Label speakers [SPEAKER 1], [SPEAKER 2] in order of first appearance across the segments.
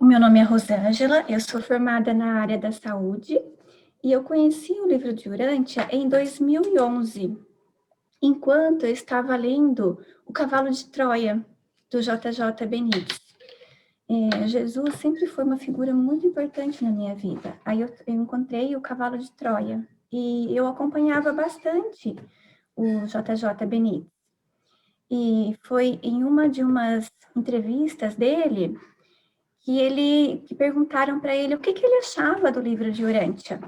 [SPEAKER 1] O meu nome é Rosângela, eu sou formada na área da saúde e eu conheci o livro de Urântia em 2011, enquanto eu estava lendo O Cavalo de Troia, do J.J. Benítez. Jesus sempre foi uma figura muito importante na minha vida. Aí eu encontrei o Cavalo de Troia e eu acompanhava bastante o J.J. Benítez. E foi em uma de umas entrevistas dele que perguntaram para ele o que ele achava do livro de Urântia.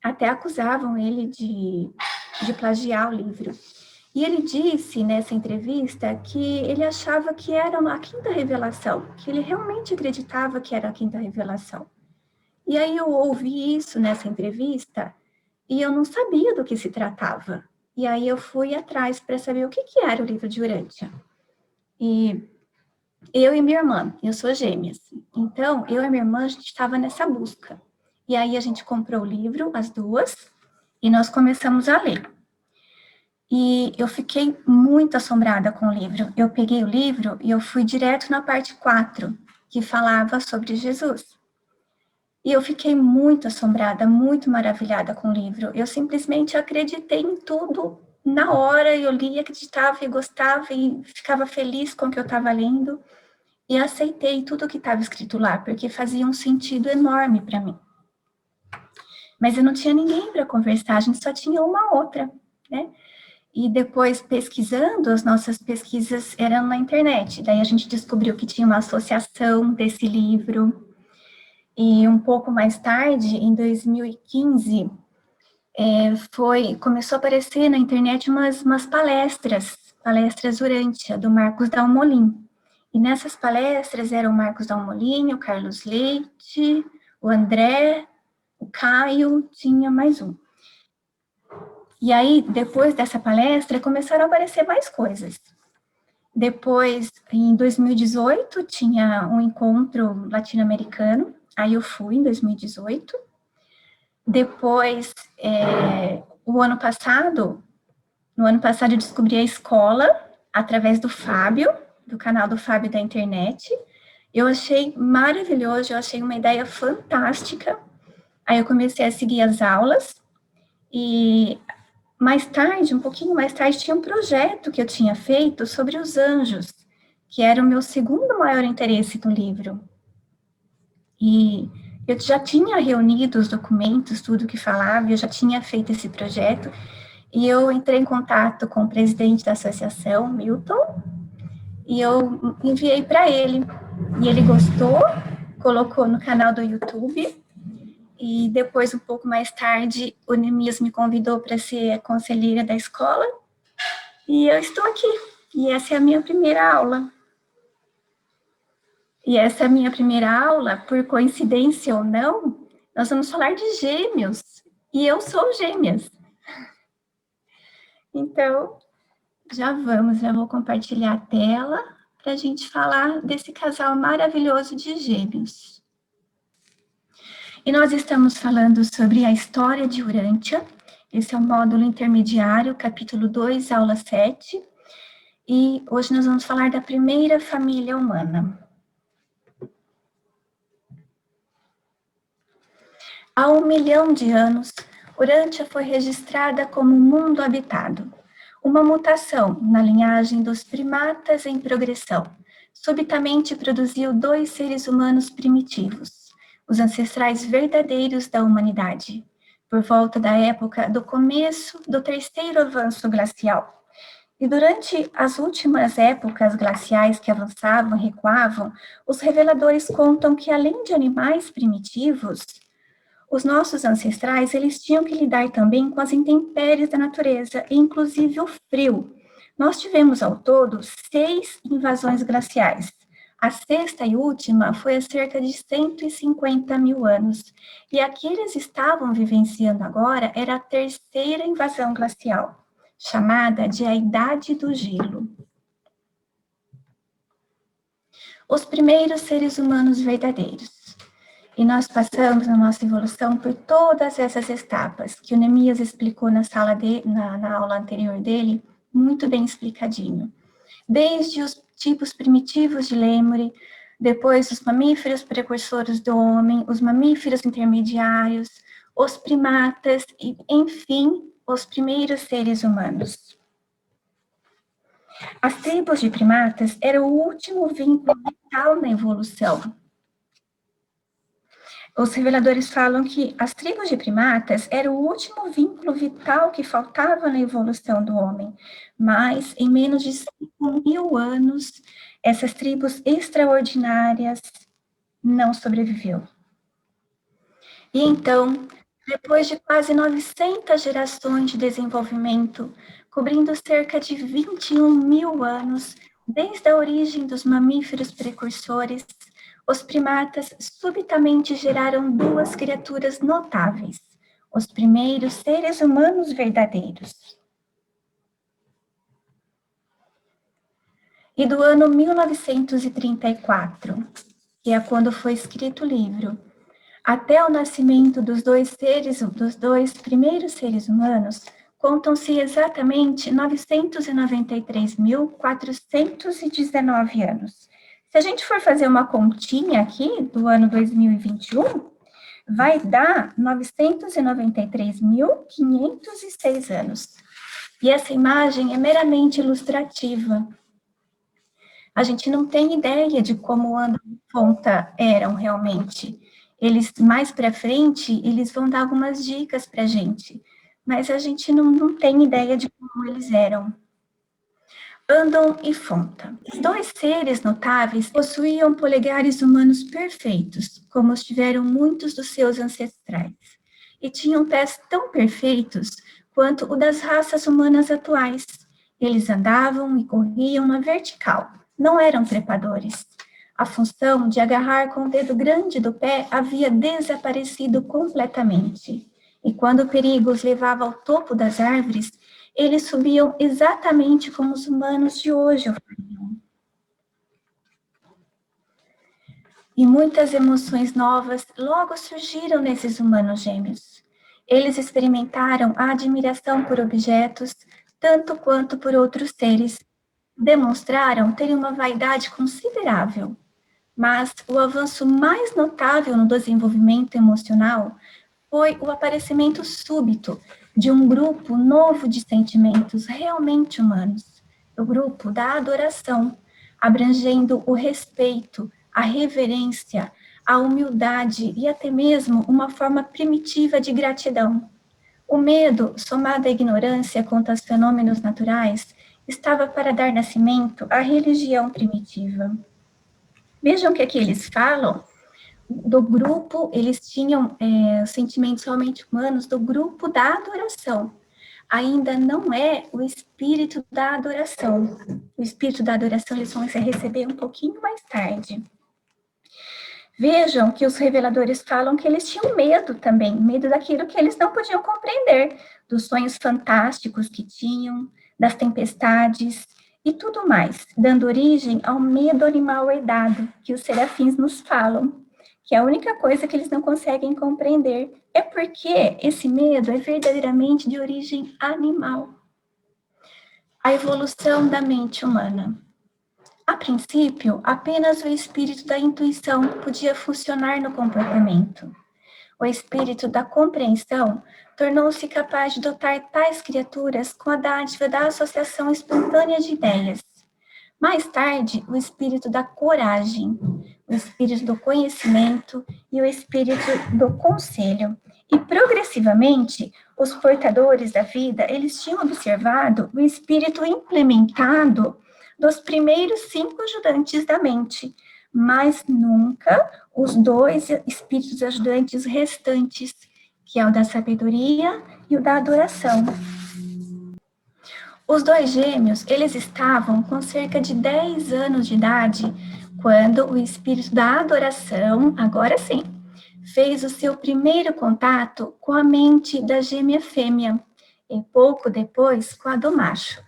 [SPEAKER 1] Até acusavam ele de plagiar o livro. E ele disse nessa entrevista que ele achava que era a quinta revelação, que ele realmente acreditava que era a quinta revelação. E aí eu ouvi isso nessa entrevista e eu não sabia do que se tratava. E aí eu fui atrás para saber o que era o livro de Urântia. E eu e minha irmã, eu sou gêmeas, então eu e minha irmã, a gente estava nessa busca. E aí a gente comprou o livro, as duas, e nós começamos a ler. E eu fiquei muito assombrada com o livro. Eu peguei o livro e eu fui direto na parte 4, que falava sobre Jesus. E eu fiquei muito assombrada, muito maravilhada com o livro. Eu simplesmente acreditei em tudo. Na hora eu lia, acreditava e gostava e ficava feliz com o que eu estava lendo. E aceitei tudo o que estava escrito lá, porque fazia um sentido enorme para mim. Mas eu não tinha ninguém para conversar, a gente só tinha uma outra, né? E depois, pesquisando, as nossas pesquisas eram na internet. Daí a gente descobriu que tinha uma associação desse livro. E um pouco mais tarde, em 2015, começou a aparecer na internet umas palestras Urântia, do Marcos Dalmolin. E nessas palestras eram o Marcos Dalmolin, o Carlos Leite, o André, o Caio, tinha mais um. E aí, depois dessa palestra, começaram a aparecer mais coisas. Depois, em 2018, tinha um encontro latino-americano, aí eu fui em 2018. Depois, no ano passado eu descobri a escola através do Fábio, do canal do Fábio da internet. Eu achei maravilhoso, eu achei uma ideia fantástica. Aí eu comecei a seguir as aulas e mais tarde, um pouquinho mais tarde, tinha um projeto que eu tinha feito sobre os anjos, que era o meu segundo maior interesse no livro. E eu já tinha reunido os documentos, tudo que falava, eu já tinha feito esse projeto, e eu entrei em contato com o presidente da associação, Milton, e eu enviei para ele. E ele gostou, colocou no canal do YouTube, e depois, um pouco mais tarde, o Neemias me convidou para ser a conselheira da escola, e eu estou aqui. E essa é a minha primeira aula. E essa é a minha primeira aula, por coincidência ou não, nós vamos falar de gêmeos, e eu sou gêmeas. Então, já vou compartilhar a tela para a gente falar desse casal maravilhoso de gêmeos. E nós estamos falando sobre a história de Urântia. Esse é o módulo intermediário, capítulo 2, aula 7. E hoje nós vamos falar da primeira família humana. Há 1 milhão de anos, Urântia foi registrada como mundo habitado. Uma mutação na linhagem dos primatas em progressão subitamente produziu 2 seres humanos primitivos, os ancestrais verdadeiros da humanidade, por volta da época do começo do terceiro avanço glacial. E durante as últimas épocas glaciais que avançavam e recuavam, os reveladores contam que, além de animais primitivos, os nossos ancestrais, eles tinham que lidar também com as intempéries da natureza, inclusive o frio. Nós tivemos, ao todo, 6 invasões glaciais. A sexta e última foi há cerca de 150 mil anos. E a que eles estavam vivenciando agora era a terceira invasão glacial, chamada de a Idade do Gelo. Os primeiros seres humanos verdadeiros. E nós passamos na nossa evolução por todas essas etapas, que o Neemias explicou na aula anterior dele, muito bem explicadinho. Desde os tipos primitivos de lêmure, depois os mamíferos precursores do homem, os mamíferos intermediários, os primatas e, enfim, os primeiros seres humanos. As tribos de primatas eram o último vínculo vital na evolução. Os reveladores falam que as tribos de primatas eram o último vínculo vital que faltava na evolução do homem, mas em menos de 5.000 anos, essas tribos extraordinárias não sobreviveu. E então, depois de quase 900 gerações de desenvolvimento, cobrindo cerca de 21.000 anos, desde a origem dos mamíferos precursores, os primatas subitamente geraram duas criaturas notáveis, os primeiros seres humanos verdadeiros. E do ano 1934, que é quando foi escrito o livro, até o nascimento dos dois primeiros seres humanos, contam-se exatamente 993.419 anos. Se a gente for fazer uma continha aqui do ano 2021, vai dar 993.506 anos. E essa imagem é meramente ilustrativa. A gente não tem ideia de como Andrômeda e Fonta eram realmente. Eles, mais para frente, eles vão dar algumas dicas para a gente, mas a gente não tem ideia de como eles eram. Andon e Fonta. Os dois seres notáveis possuíam polegares humanos perfeitos, como os tiveram muitos dos seus ancestrais, e tinham pés tão perfeitos quanto o das raças humanas atuais. Eles andavam e corriam na vertical, não eram trepadores. A função de agarrar com o dedo grande do pé havia desaparecido completamente. E quando o perigo os levava ao topo das árvores, eles subiam exatamente como os humanos de hoje o fariam. E muitas emoções novas logo surgiram nesses humanos gêmeos. Eles experimentaram a admiração por objetos, tanto quanto por outros seres. Demonstraram terem uma vaidade considerável. Mas o avanço mais notável no desenvolvimento emocional foi o aparecimento súbito de um grupo novo de sentimentos realmente humanos, o grupo da adoração, abrangendo o respeito, a reverência, a humildade e até mesmo uma forma primitiva de gratidão. O medo, somado à ignorância quanto aos fenômenos naturais, estava para dar nascimento à religião primitiva. Vejam que aqui eles falam do grupo, eles tinham sentimentos realmente humanos do grupo da adoração. Ainda não é o espírito da adoração. O espírito da adoração eles vão receber um pouquinho mais tarde. Vejam que os reveladores falam que eles tinham medo também, medo daquilo que eles não podiam compreender, dos sonhos fantásticos que tinham, das tempestades e tudo mais, dando origem ao medo animal herdado, que os serafins nos falam, que a única coisa que eles não conseguem compreender é porque esse medo é verdadeiramente de origem animal. A evolução da mente humana. A princípio, apenas o espírito da intuição podia funcionar no comportamento. O espírito da compreensão tornou-se capaz de dotar tais criaturas com a dádiva da associação espontânea de ideias. Mais tarde, o espírito da coragem, o espírito do conhecimento e o espírito do conselho. E progressivamente, os portadores da vida, eles tinham observado o espírito implementado dos primeiros 5 ajudantes da mente, mas nunca os 2 espíritos ajudantes restantes, que é o da sabedoria e o da adoração. Os 2 gêmeos, eles estavam com cerca de 10 anos de idade, quando o espírito da adoração, agora sim, fez o seu primeiro contato com a mente da gêmea fêmea, e pouco depois com a do macho.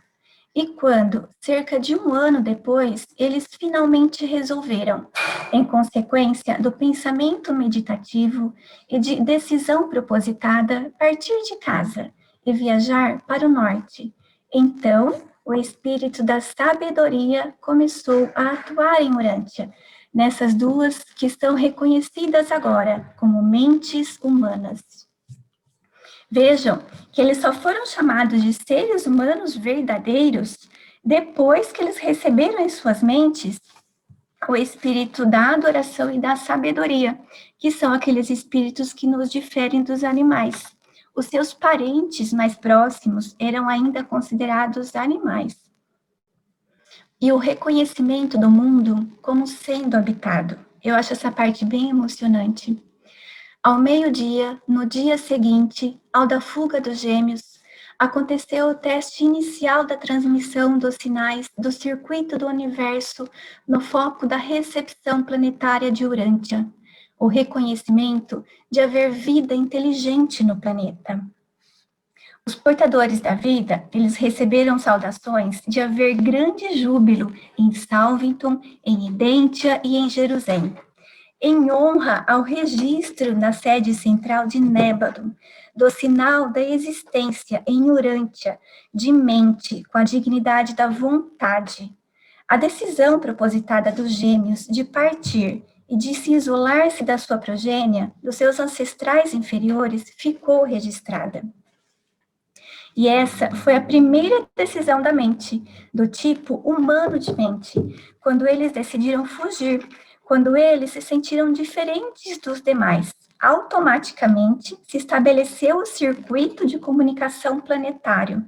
[SPEAKER 1] E quando, cerca de 1 ano depois, eles finalmente resolveram, em consequência do pensamento meditativo e de decisão propositada, partir de casa e viajar para o norte. Então, o espírito da sabedoria começou a atuar em Urântia, nessas duas que são reconhecidas agora como mentes humanas. Vejam que eles só foram chamados de seres humanos verdadeiros depois que eles receberam em suas mentes o espírito da adoração e da sabedoria, que são aqueles espíritos que nos diferem dos animais. Os seus parentes mais próximos eram ainda considerados animais. E o reconhecimento do mundo como sendo habitado. Eu acho essa parte bem emocionante. Ao meio-dia, no dia seguinte, ao da fuga dos gêmeos, aconteceu o teste inicial da transmissão dos sinais do circuito do universo no foco da recepção planetária de Urântia, o reconhecimento de haver vida inteligente no planeta. Os portadores da vida, eles receberam saudações de haver grande júbilo em Salvington, em Identia e em Jerusalém, em honra ao registro na sede central de Nébado, do sinal da existência em Urântia, de mente, com a dignidade da vontade. A decisão propositada dos gêmeos de partir e de se isolar-se da sua progênie, dos seus ancestrais inferiores, ficou registrada. E essa foi a primeira decisão da mente, do tipo humano de mente, quando eles decidiram fugir, quando eles se sentiram diferentes dos demais. Automaticamente se estabeleceu o circuito de comunicação planetário.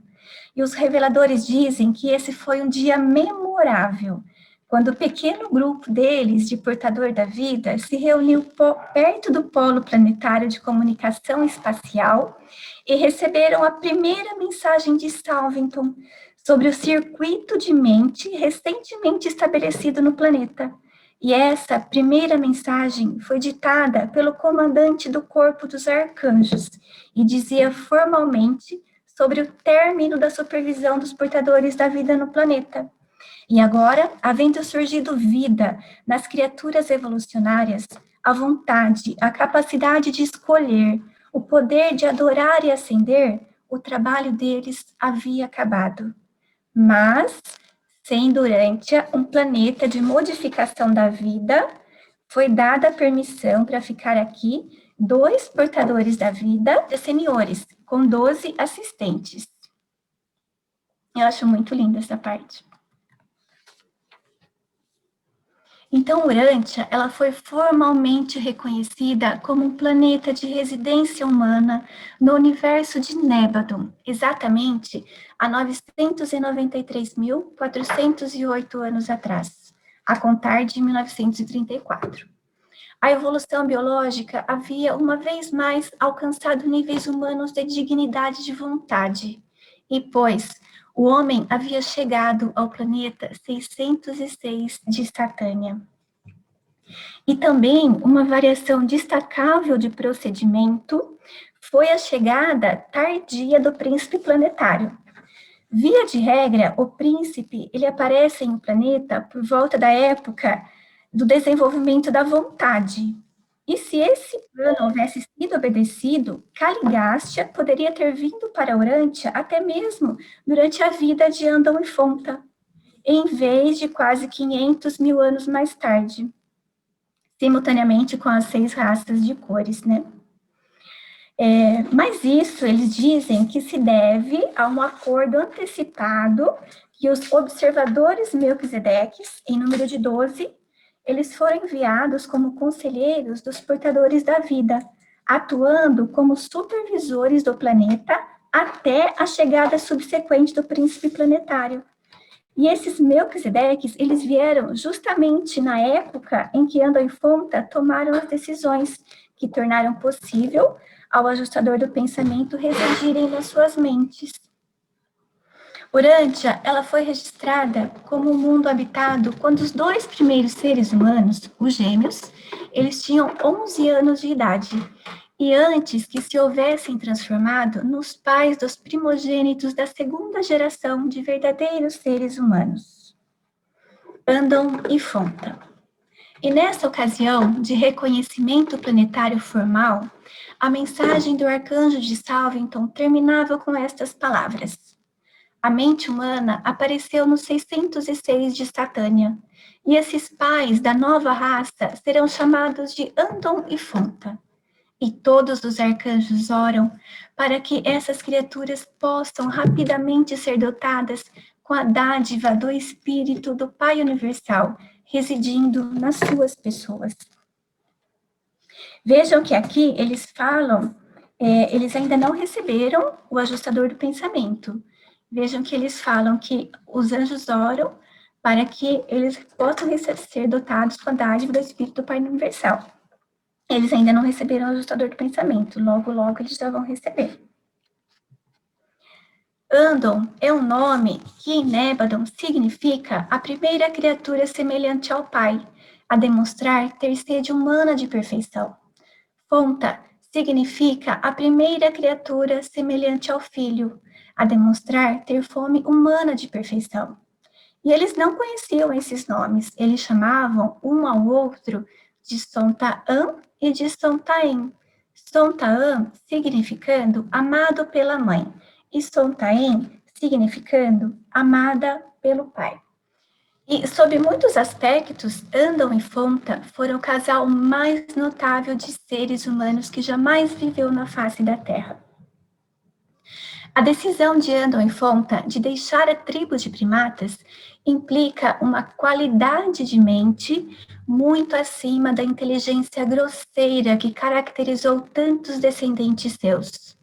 [SPEAKER 1] E os reveladores dizem que esse foi um dia memorável, quando o pequeno grupo deles, de portador da vida, se reuniu perto do polo planetário de comunicação espacial e receberam a primeira mensagem de Salvington sobre o circuito de mente recentemente estabelecido no planeta. E essa primeira mensagem foi ditada pelo comandante do corpo dos arcanjos e dizia formalmente sobre o término da supervisão dos portadores da vida no planeta. E agora, havendo surgido vida nas criaturas evolucionárias, a vontade, a capacidade de escolher, o poder de adorar e ascender, o trabalho deles havia acabado. Mas, sendo Urântia um planeta de modificação da vida, foi dada a permissão para ficar aqui 2 portadores da vida, senhores, com 12 assistentes. Eu acho muito linda essa parte. Então, Urântia, ela foi formalmente reconhecida como um planeta de residência humana no universo de Nébado, exatamente há 993.408 anos atrás, a contar de 1934. A evolução biológica havia, uma vez mais, alcançado níveis humanos de dignidade de vontade, e, pois, o homem havia chegado ao planeta 606 de Satânia. E também uma variação destacável de procedimento foi a chegada tardia do príncipe planetário. Via de regra, o príncipe ele aparece em um planeta por volta da época do desenvolvimento da vontade. E se esse plano houvesse sido obedecido, Caligastia poderia ter vindo para Urântia até mesmo durante a vida de Andon e Fonta, em vez de quase 500 mil anos mais tarde, simultaneamente com as 6 raças de cores, né? Mas isso, eles dizem que se deve a um acordo antecipado que os observadores Melquisedeques, em número de 12, eles foram enviados como conselheiros dos portadores da vida, atuando como supervisores do planeta até a chegada subsequente do príncipe planetário. E esses Melquisedeques, eles vieram justamente na época em que Andon e Fonta tomaram as decisões que tornaram possível ao ajustador do pensamento residirem nas suas mentes. Urântia, ela foi registrada como um mundo habitado quando os 2 primeiros seres humanos, os gêmeos, eles tinham 11 anos de idade, e antes que se houvessem transformado nos pais dos primogênitos da 2ª geração de verdadeiros seres humanos, Andon e Fonta. E nessa ocasião de reconhecimento planetário formal, a mensagem do arcanjo de Salvington terminava com estas palavras: A mente humana apareceu no 606 de Satânia, e esses pais da nova raça serão chamados de Andon e Fonta. E todos os arcanjos oram para que essas criaturas possam rapidamente ser dotadas com a dádiva do Espírito do Pai Universal, residindo nas suas pessoas. Vejam que aqui eles falam, eles ainda não receberam o ajustador do pensamento. Vejam que eles falam que os anjos oram para que eles possam ser dotados com a dádiva do Espírito do Pai Universal. Eles ainda não receberam o ajustador do pensamento, logo, logo eles já vão receber. Andon é um nome que em Nébadon significa a primeira criatura semelhante ao Pai, a demonstrar ter sede humana de perfeição. Fonta significa a primeira criatura semelhante ao Filho, a demonstrar ter fome humana de perfeição. E eles não conheciam esses nomes, eles chamavam um ao outro de Sontaan e de Sontaim. Sontaan significando amado pela mãe, e Sontaim significando amada pelo pai. E, sob muitos aspectos, Andon e Fonta foram o casal mais notável de seres humanos que jamais viveu na face da Terra. A decisão de Andon e Fonta de deixar a tribo de primatas implica uma qualidade de mente muito acima da inteligência grosseira que caracterizou tantos descendentes seus.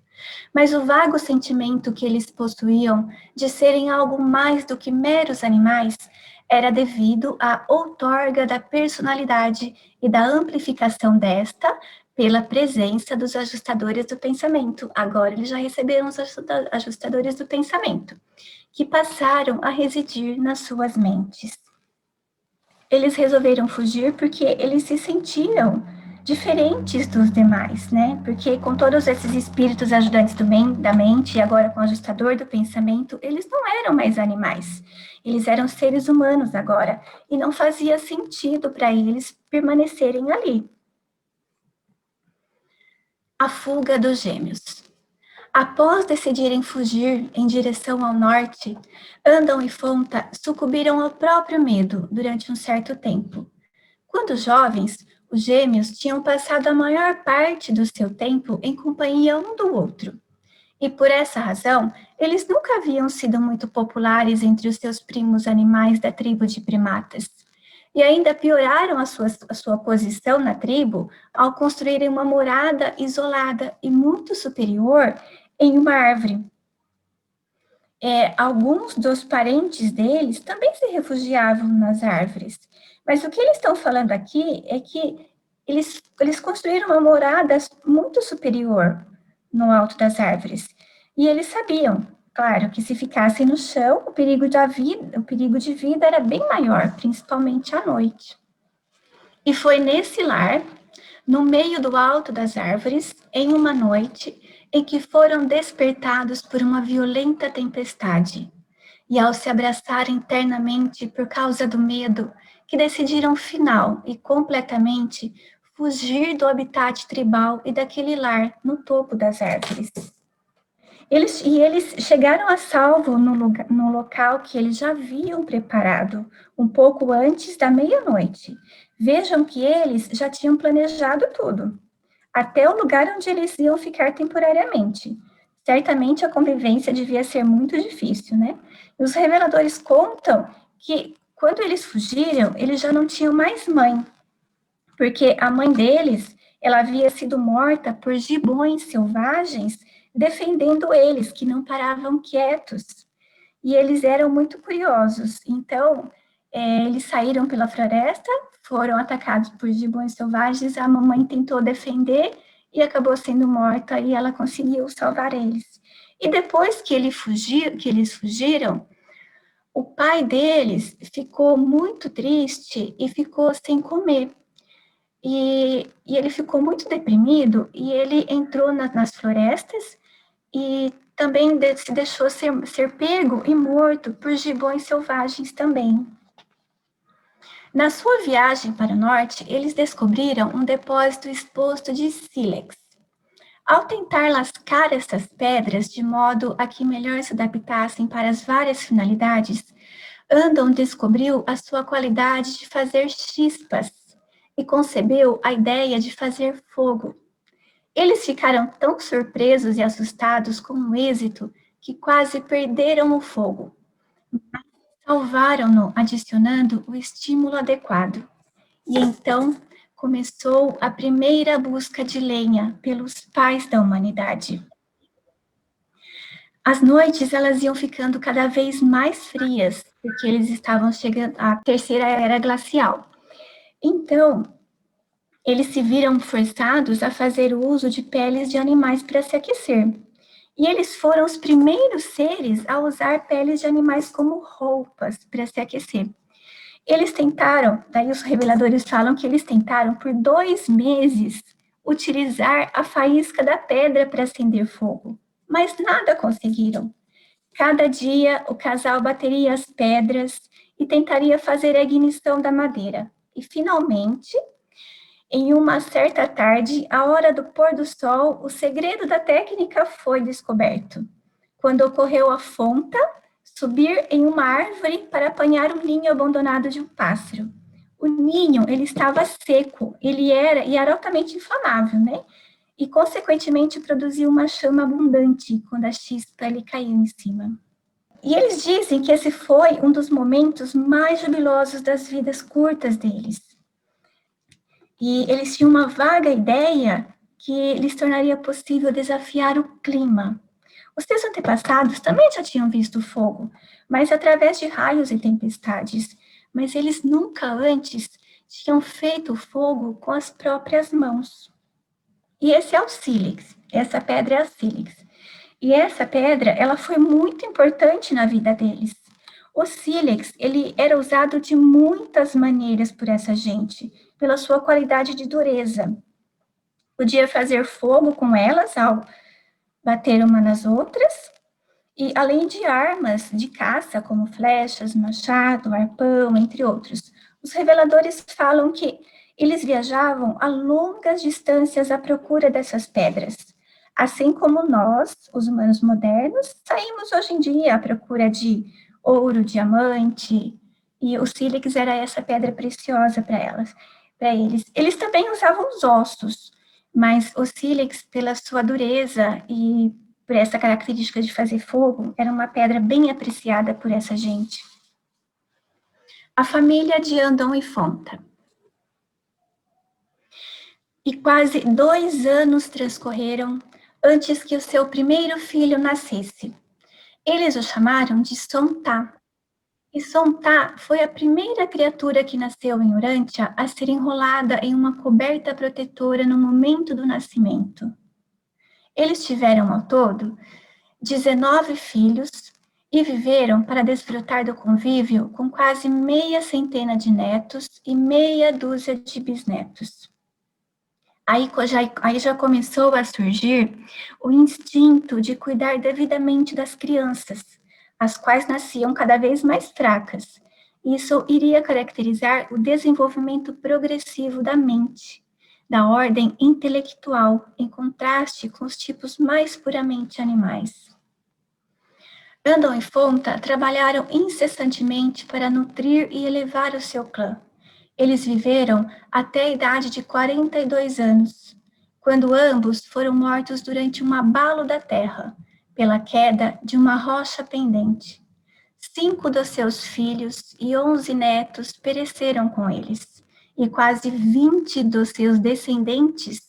[SPEAKER 1] Mas o vago sentimento que eles possuíam de serem algo mais do que meros animais era devido à outorga da personalidade e da amplificação desta pela presença dos ajustadores do pensamento. Agora eles já receberam os ajustadores do pensamento, que passaram a residir nas suas mentes. Eles resolveram fugir porque eles se sentiam diferentes dos demais, né? Porque com todos esses espíritos ajudantes da mente e agora com o ajustador do pensamento, eles não eram mais animais. Eles eram seres humanos agora e não fazia sentido para eles permanecerem ali. A fuga dos gêmeos. Após decidirem fugir em direção ao norte, Andon e Fonta sucumbiram ao próprio medo durante um certo tempo. Quando jovens, os gêmeos tinham passado a maior parte do seu tempo em companhia um do outro. E por essa razão, eles nunca haviam sido muito populares entre os seus primos animais da tribo de primatas. E ainda pioraram a sua posição na tribo ao construírem uma morada isolada e muito superior em uma árvore. Alguns dos parentes deles também se refugiavam nas árvores. Mas o que eles estão falando aqui é que eles construíram uma morada muito superior no alto das árvores. E eles sabiam, claro, que se ficassem no chão, o perigo de vida era bem maior, principalmente à noite. E foi nesse lar, no meio do alto das árvores, em uma noite, em que foram despertados por uma violenta tempestade. E ao se abraçarem internamente por causa do medo, que decidiram final e completamente fugir do habitat tribal e daquele lar no topo das árvores. Eles chegaram a salvo no local que eles já haviam preparado, um pouco antes da meia-noite. Vejam que eles já tinham planejado tudo, até o lugar onde eles iam ficar temporariamente. Certamente a convivência devia ser muito difícil, né? E os reveladores contam que quando eles fugiram, eles já não tinham mais mãe, porque a mãe deles, ela havia sido morta por gibões selvagens defendendo eles, que não paravam quietos. E eles eram muito curiosos. Então, eles saíram pela floresta, foram atacados por gibões selvagens, a mamãe tentou defender e acabou sendo morta e ela conseguiu salvar eles. E depois que eles fugiram, o pai deles ficou muito triste e ficou sem comer. E ele ficou muito deprimido e ele entrou nas florestas e também se deixou ser pego e morto por gibões selvagens também. Na sua viagem para o norte, eles descobriram um depósito exposto de sílex. Ao tentar lascar essas pedras de modo a que melhor se adaptassem para as várias finalidades, Andon descobriu a sua qualidade de fazer chispas e concebeu a ideia de fazer fogo. Eles ficaram tão surpresos e assustados com o êxito que quase perderam o fogo. Salvaram-no adicionando o estímulo adequado. E então começou a primeira busca de lenha pelos pais da humanidade. As noites elas iam ficando cada vez mais frias, porque eles estavam chegando à terceira era glacial. Então, eles se viram forçados a fazer uso de peles de animais para se aquecer. E eles foram os primeiros seres a usar peles de animais como roupas para se aquecer. Eles tentaram, daí os reveladores falam que eles tentaram por 2 meses utilizar a faísca da pedra para acender fogo, mas nada conseguiram. Cada dia o casal bateria as pedras e tentaria fazer a ignição da madeira. E finalmente, em uma certa tarde, à hora do pôr do sol, o segredo da técnica foi descoberto. Quando ocorreu a fonta, subir em uma árvore para apanhar um ninho abandonado de um pássaro. O ninho, ele estava seco, ele era altamente inflamável, né? E, consequentemente, produziu uma chama abundante quando a chispa lhe caiu em cima. E eles dizem que esse foi um dos momentos mais jubilosos das vidas curtas deles. E eles tinham uma vaga ideia que lhes tornaria possível desafiar o clima. Os seus antepassados também já tinham visto fogo, mas através de raios e tempestades. Mas eles nunca antes tinham feito fogo com as próprias mãos. E esse é o sílex, essa pedra é a sílex. E essa pedra, ela foi muito importante na vida deles. O sílex, ele era usado de muitas maneiras por essa gente, pela sua qualidade de dureza. Podia fazer fogo com elas ao bater uma nas outras, e além de armas de caça, como flechas, machado, arpão, entre outros. Os reveladores falam que eles viajavam a longas distâncias à procura dessas pedras, assim como nós, os humanos modernos, saímos hoje em dia à procura de ouro, diamante, e o sílex era essa pedra preciosa para eles. Eles também usavam os ossos, mas o sílex, pela sua dureza e por essa característica de fazer fogo, era uma pedra bem apreciada por essa gente. A família de Andon e Fonta. E quase 2 anos transcorreram antes que o seu primeiro filho nascesse. Eles o chamaram de Sontá. E Sontá foi a primeira criatura que nasceu em Urântia a ser enrolada em uma coberta protetora no momento do nascimento. Eles tiveram ao todo 19 filhos e viveram para desfrutar do convívio com quase meia centena de netos e meia dúzia de bisnetos. Aí já começou a surgir o instinto de cuidar devidamente das crianças, as quais nasciam cada vez mais fracas. Isso iria caracterizar o desenvolvimento progressivo da mente, da ordem intelectual, em contraste com os tipos mais puramente animais. Andon e Fonta trabalharam incessantemente para nutrir e elevar o seu clã. Eles viveram até a idade de 42 anos, quando ambos foram mortos durante um abalo da terra, pela queda de uma rocha pendente. 5 dos seus filhos e 11 netos pereceram com eles, e quase 20 dos seus descendentes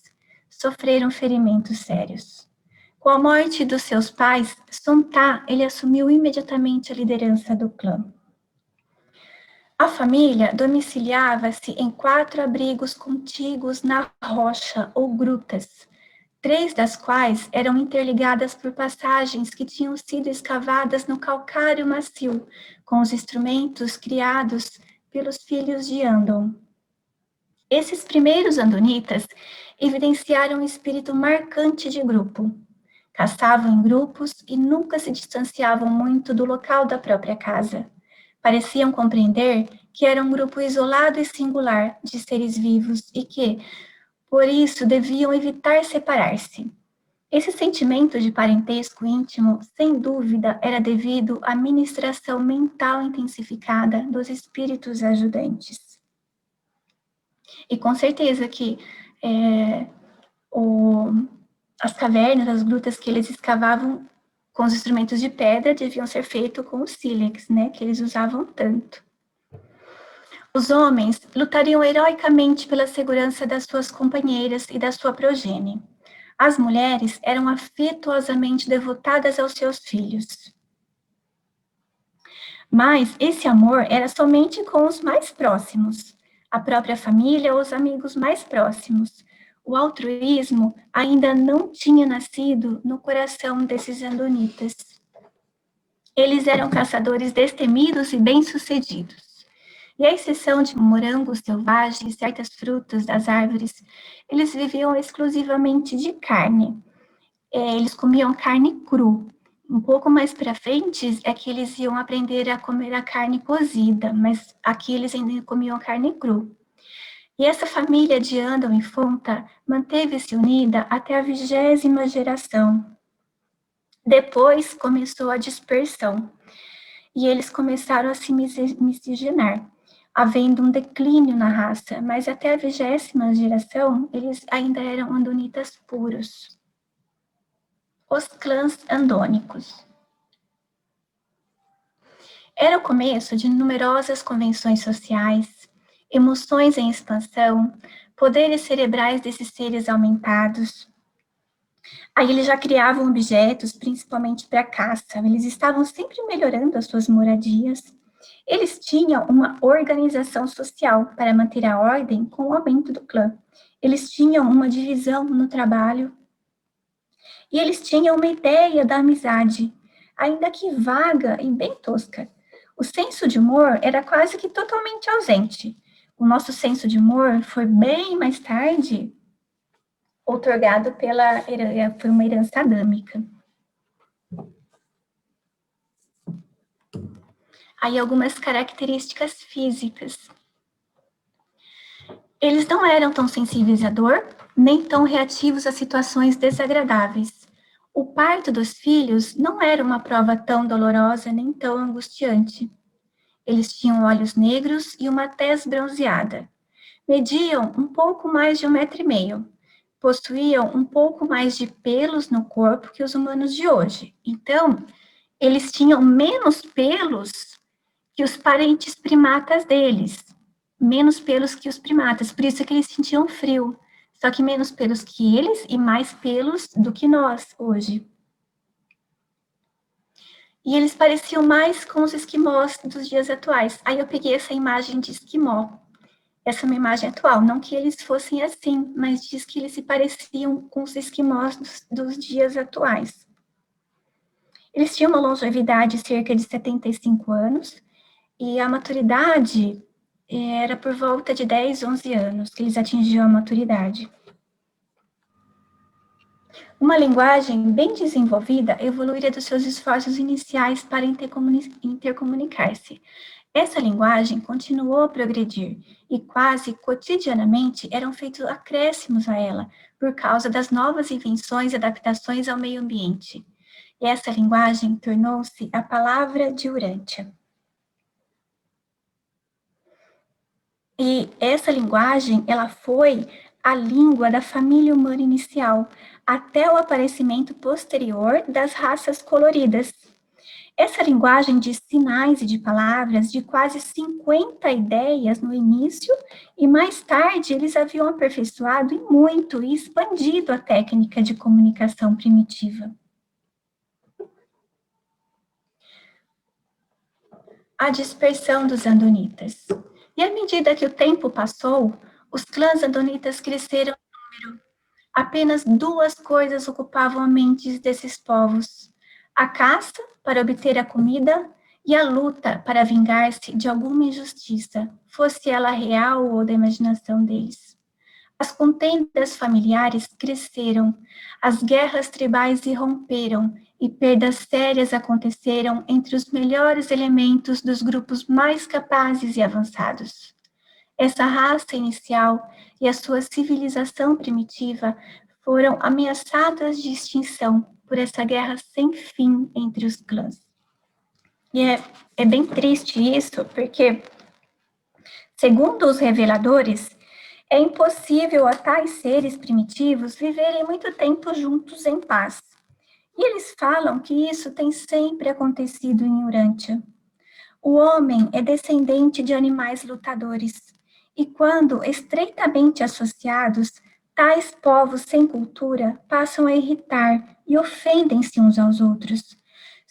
[SPEAKER 1] sofreram ferimentos sérios. Com a morte dos seus pais, Sontá, ele assumiu imediatamente a liderança do clã. A família domiciliava-se em 4 abrigos contíguos na rocha ou grutas, 3 das quais eram interligadas por passagens que tinham sido escavadas no calcário macio, com os instrumentos criados pelos filhos de Andon. Esses primeiros andonitas evidenciaram um espírito marcante de grupo. Caçavam em grupos e nunca se distanciavam muito do local da própria casa. Pareciam compreender que era um grupo isolado e singular de seres vivos e que, por isso, deviam evitar separar-se. Esse sentimento de parentesco íntimo, sem dúvida, era devido à ministração mental intensificada dos espíritos ajudantes. E com certeza que as cavernas, as grutas que eles escavavam com os instrumentos de pedra deviam ser feitos com o sílex, né, que eles usavam tanto. Os homens lutariam heroicamente pela segurança das suas companheiras e da sua progenie. As mulheres eram afetuosamente devotadas aos seus filhos. Mas esse amor era somente com os mais próximos, a própria família ou os amigos mais próximos. O altruísmo ainda não tinha nascido no coração desses andonitas. Eles eram caçadores destemidos e bem-sucedidos. E à exceção de morangos selvagens e certas frutas das árvores, eles viviam exclusivamente de carne. Eles comiam carne cru. Um pouco mais para frente é que eles iam aprender a comer a carne cozida, mas aqui eles ainda comiam carne cru. E essa família de Andon e Fonta manteve-se unida até a 20ª geração. Depois começou a dispersão e eles começaram a se miscigenar, havendo um declínio na raça, mas até a 20ª geração eles ainda eram andonitas puros. Os clãs andônicos. Era o começo de numerosas convenções sociais, emoções em expansão, poderes cerebrais desses seres aumentados. Aí eles já criavam objetos, principalmente para caça. Eles estavam sempre melhorando as suas moradias. Eles tinham uma organização social para manter a ordem com o aumento do clã. Eles tinham uma divisão no trabalho. E eles tinham uma ideia da amizade, ainda que vaga e bem tosca. O senso de humor era quase que totalmente ausente. O nosso senso de humor foi bem mais tarde outorgado por uma herança adâmica. Aí algumas características físicas. Eles não eram tão sensíveis à dor, nem tão reativos a situações desagradáveis. O parto dos filhos não era uma prova tão dolorosa nem tão angustiante. Eles tinham olhos negros e uma tez bronzeada. Mediam um pouco mais de 1,5 metros. Possuíam um pouco mais de pelos no corpo que os humanos de hoje. Então, eles tinham menos pelos que os parentes primatas deles. Menos pelos que os primatas. Por isso que eles sentiam frio. Só que menos pelos que eles e mais pelos do que nós hoje. E eles pareciam mais com os esquimós dos dias atuais. Aí eu peguei essa imagem de esquimó. Essa é uma imagem atual. Não que eles fossem assim, mas diz que eles se pareciam com os esquimós dos dias atuais. Eles tinham uma longevidade de cerca de 75 anos. E a maturidade era por volta de 10, 11 anos que eles atingiam a maturidade. Uma linguagem bem desenvolvida evoluíra dos seus esforços iniciais para intercomunicar-se. Essa linguagem continuou a progredir e quase cotidianamente eram feitos acréscimos a ela por causa das novas invenções e adaptações ao meio ambiente. E essa linguagem tornou-se a palavra de Urântia. E essa linguagem, ela foi a língua da família humana inicial, até o aparecimento posterior das raças coloridas. Essa linguagem de sinais e de palavras, de quase 50 ideias no início, e mais tarde eles haviam aperfeiçoado muito e expandido a técnica de comunicação primitiva. A dispersão dos andonitas. E à medida que o tempo passou, os clãs andonitas cresceram em número. Apenas 2 coisas ocupavam a mente desses povos: a caça para obter a comida e a luta para vingar-se de alguma injustiça, fosse ela real ou da imaginação deles. As contendas familiares cresceram, as guerras tribais irromperam e perdas sérias aconteceram entre os melhores elementos dos grupos mais capazes e avançados. Essa raça inicial e a sua civilização primitiva foram ameaçadas de extinção por essa guerra sem fim entre os clãs. E é bem triste isso, porque, segundo os reveladores, é impossível a tais seres primitivos viverem muito tempo juntos em paz. E eles falam que isso tem sempre acontecido em Urântia. O homem é descendente de animais lutadores, e quando estreitamente associados, tais povos sem cultura passam a irritar e ofendem-se uns aos outros.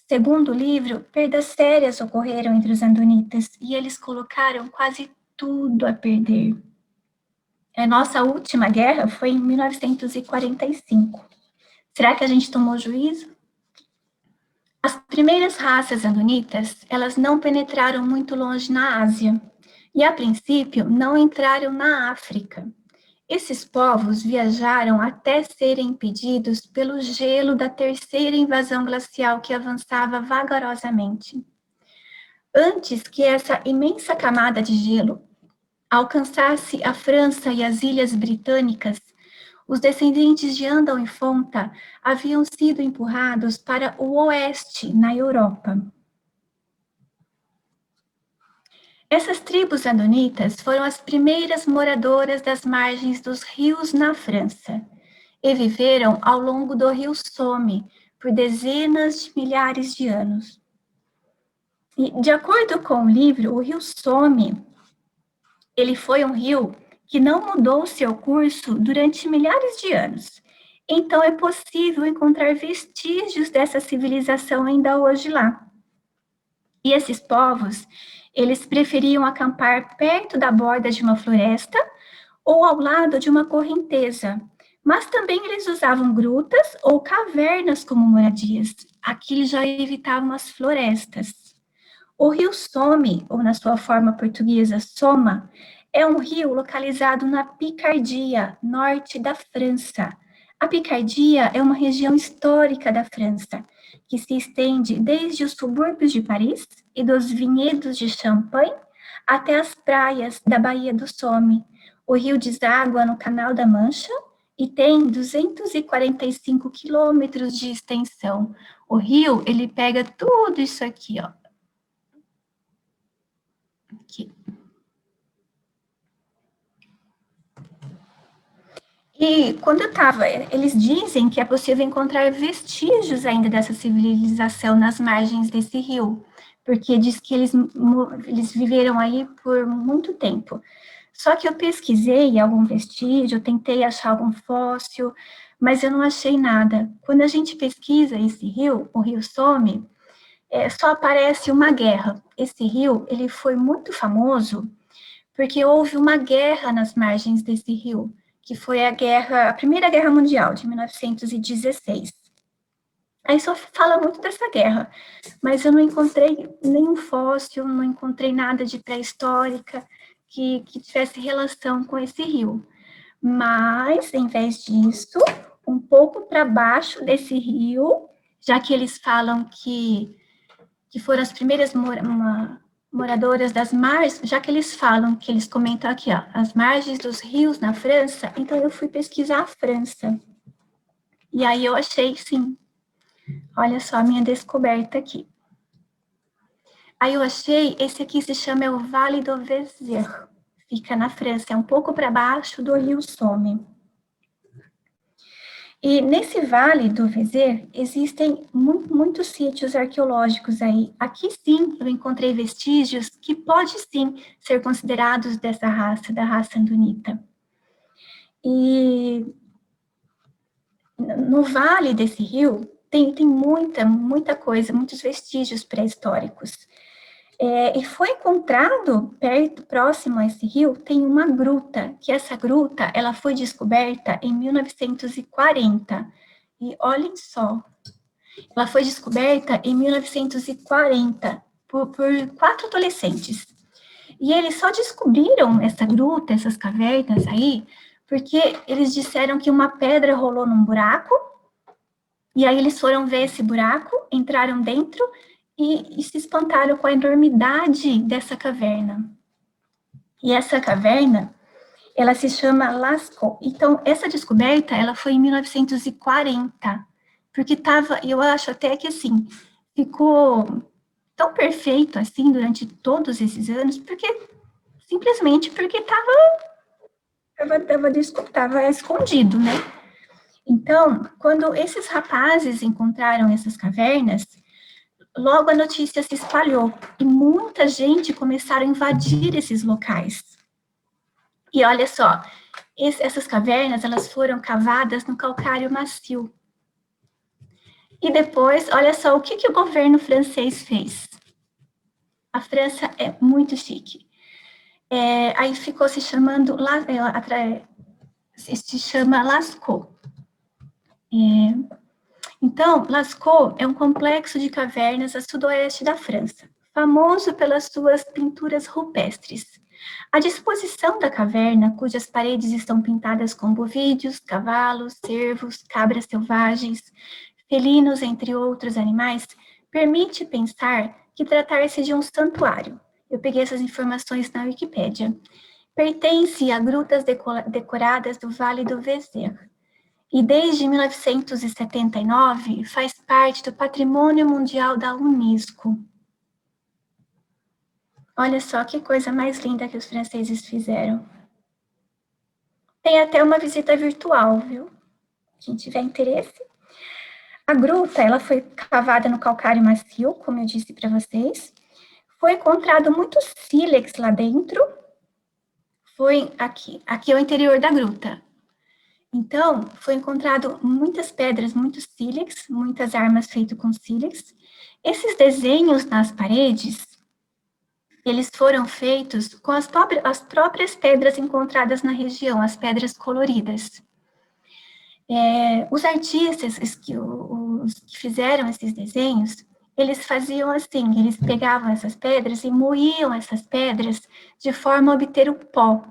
[SPEAKER 1] Segundo o livro, perdas sérias ocorreram entre os andonitas e eles colocaram quase tudo a perder. A nossa última guerra foi em 1945. Será que a gente tomou juízo? As primeiras raças andonitas, elas não penetraram muito longe na Ásia e, a princípio, não entraram na África. Esses povos viajaram até serem impedidos pelo gelo da terceira invasão glacial que avançava vagarosamente. Antes que essa imensa camada de gelo alcançasse a França e as Ilhas Britânicas, os descendentes de Andal e Fonta haviam sido empurrados para o oeste, na Europa. Essas tribos andonitas foram as primeiras moradoras das margens dos rios na França e viveram ao longo do rio Somme por dezenas de milhares de anos. E, de acordo com o livro, o rio Somme, ele foi um rio que não mudou seu curso durante milhares de anos. Então, é possível encontrar vestígios dessa civilização ainda hoje lá. E esses povos, eles preferiam acampar perto da borda de uma floresta ou ao lado de uma correnteza, mas também eles usavam grutas ou cavernas como moradias. Aqui eles já evitavam as florestas. O rio Somme, ou na sua forma portuguesa, Soma, é um rio localizado na Picardia, norte da França. A Picardia é uma região histórica da França, que se estende desde os subúrbios de Paris e dos vinhedos de Champagne até as praias da Baía do Somme. O rio deságua no Canal da Mancha e tem 245 quilômetros de extensão. O rio, ele pega tudo isso aqui, ó. Aqui. E quando eu estava, eles dizem que é possível encontrar vestígios ainda dessa civilização nas margens desse rio, porque diz que eles viveram aí por muito tempo. Só que eu pesquisei algum vestígio, tentei achar algum fóssil, mas eu não achei nada. Quando a gente pesquisa esse rio, o rio Somme, só aparece uma guerra. Esse rio, ele foi muito famoso porque houve uma guerra nas margens desse rio, que foi a Primeira Guerra Mundial, de 1916. Aí só fala muito dessa guerra, mas eu não encontrei nenhum fóssil, não encontrei nada de pré-histórica que tivesse relação com esse rio. Mas, em vez disso, um pouco para baixo desse rio, já que eles falam que foram as primeiras moradoras das margens, já que eles falam, que eles comentam aqui, ó, as margens dos rios na França, então eu fui pesquisar a França. E aí eu achei, sim, olha só a minha descoberta aqui. Aí eu achei, esse aqui se chama o Vale do Vézère, fica na França, é um pouco para baixo do rio Somme. E nesse Vale do Vézère existem muitos sítios arqueológicos aí. Aqui sim eu encontrei vestígios que pode sim ser considerados dessa raça, da raça andonita. E no vale desse rio tem muita coisa, muitos vestígios pré-históricos. E foi encontrado próximo a esse rio, tem uma gruta, que essa gruta, ela foi descoberta em 1940. E olhem só, ela foi descoberta em 1940 por 4 adolescentes. E eles só descobriram essa gruta, essas cavernas aí, porque eles disseram que uma pedra rolou num buraco, e aí eles foram ver esse buraco, entraram dentro e se espantaram com a enormidade dessa caverna. E essa caverna, Ela se chama Lascaux. Então, essa descoberta, ela foi em 1940, porque eu acho até que, assim, ficou tão perfeito, assim, durante todos esses anos, simplesmente porque estava escondido, né? Então, quando esses rapazes encontraram essas cavernas, logo a notícia se espalhou e muita gente começaram a invadir esses locais. E olha só, essas cavernas, elas foram cavadas no calcário macio. E depois, olha só o que o governo francês fez. A França é muito chique. Aí ficou se chamando, se chama Lascaux. Então, Lascaux é um complexo de cavernas a sudoeste da França, famoso pelas suas pinturas rupestres. A disposição da caverna, cujas paredes estão pintadas com bovídeos, cavalos, cervos, cabras selvagens, felinos, entre outros animais, permite pensar que tratar-se de um santuário. Eu peguei essas informações na Wikipédia. Pertence a grutas decoradas do Vale do Vézère. E desde 1979 faz parte do Patrimônio Mundial da Unesco. Olha só que coisa mais linda que os franceses fizeram. Tem até uma visita virtual, viu? Quem tiver interesse. A gruta, ela foi cavada no calcário macio, como eu disse para vocês. Foi encontrado muitos sílex lá dentro. Foi aqui é o interior da gruta. Então, foi encontrado muitas pedras, muitos sílex, muitas armas feitas com sílex. Esses desenhos nas paredes, eles foram feitos com as próprias pedras encontradas na região, as pedras coloridas. Os artistas, os que fizeram esses desenhos, eles faziam assim, eles pegavam essas pedras e moíam essas pedras de forma a obter o pó.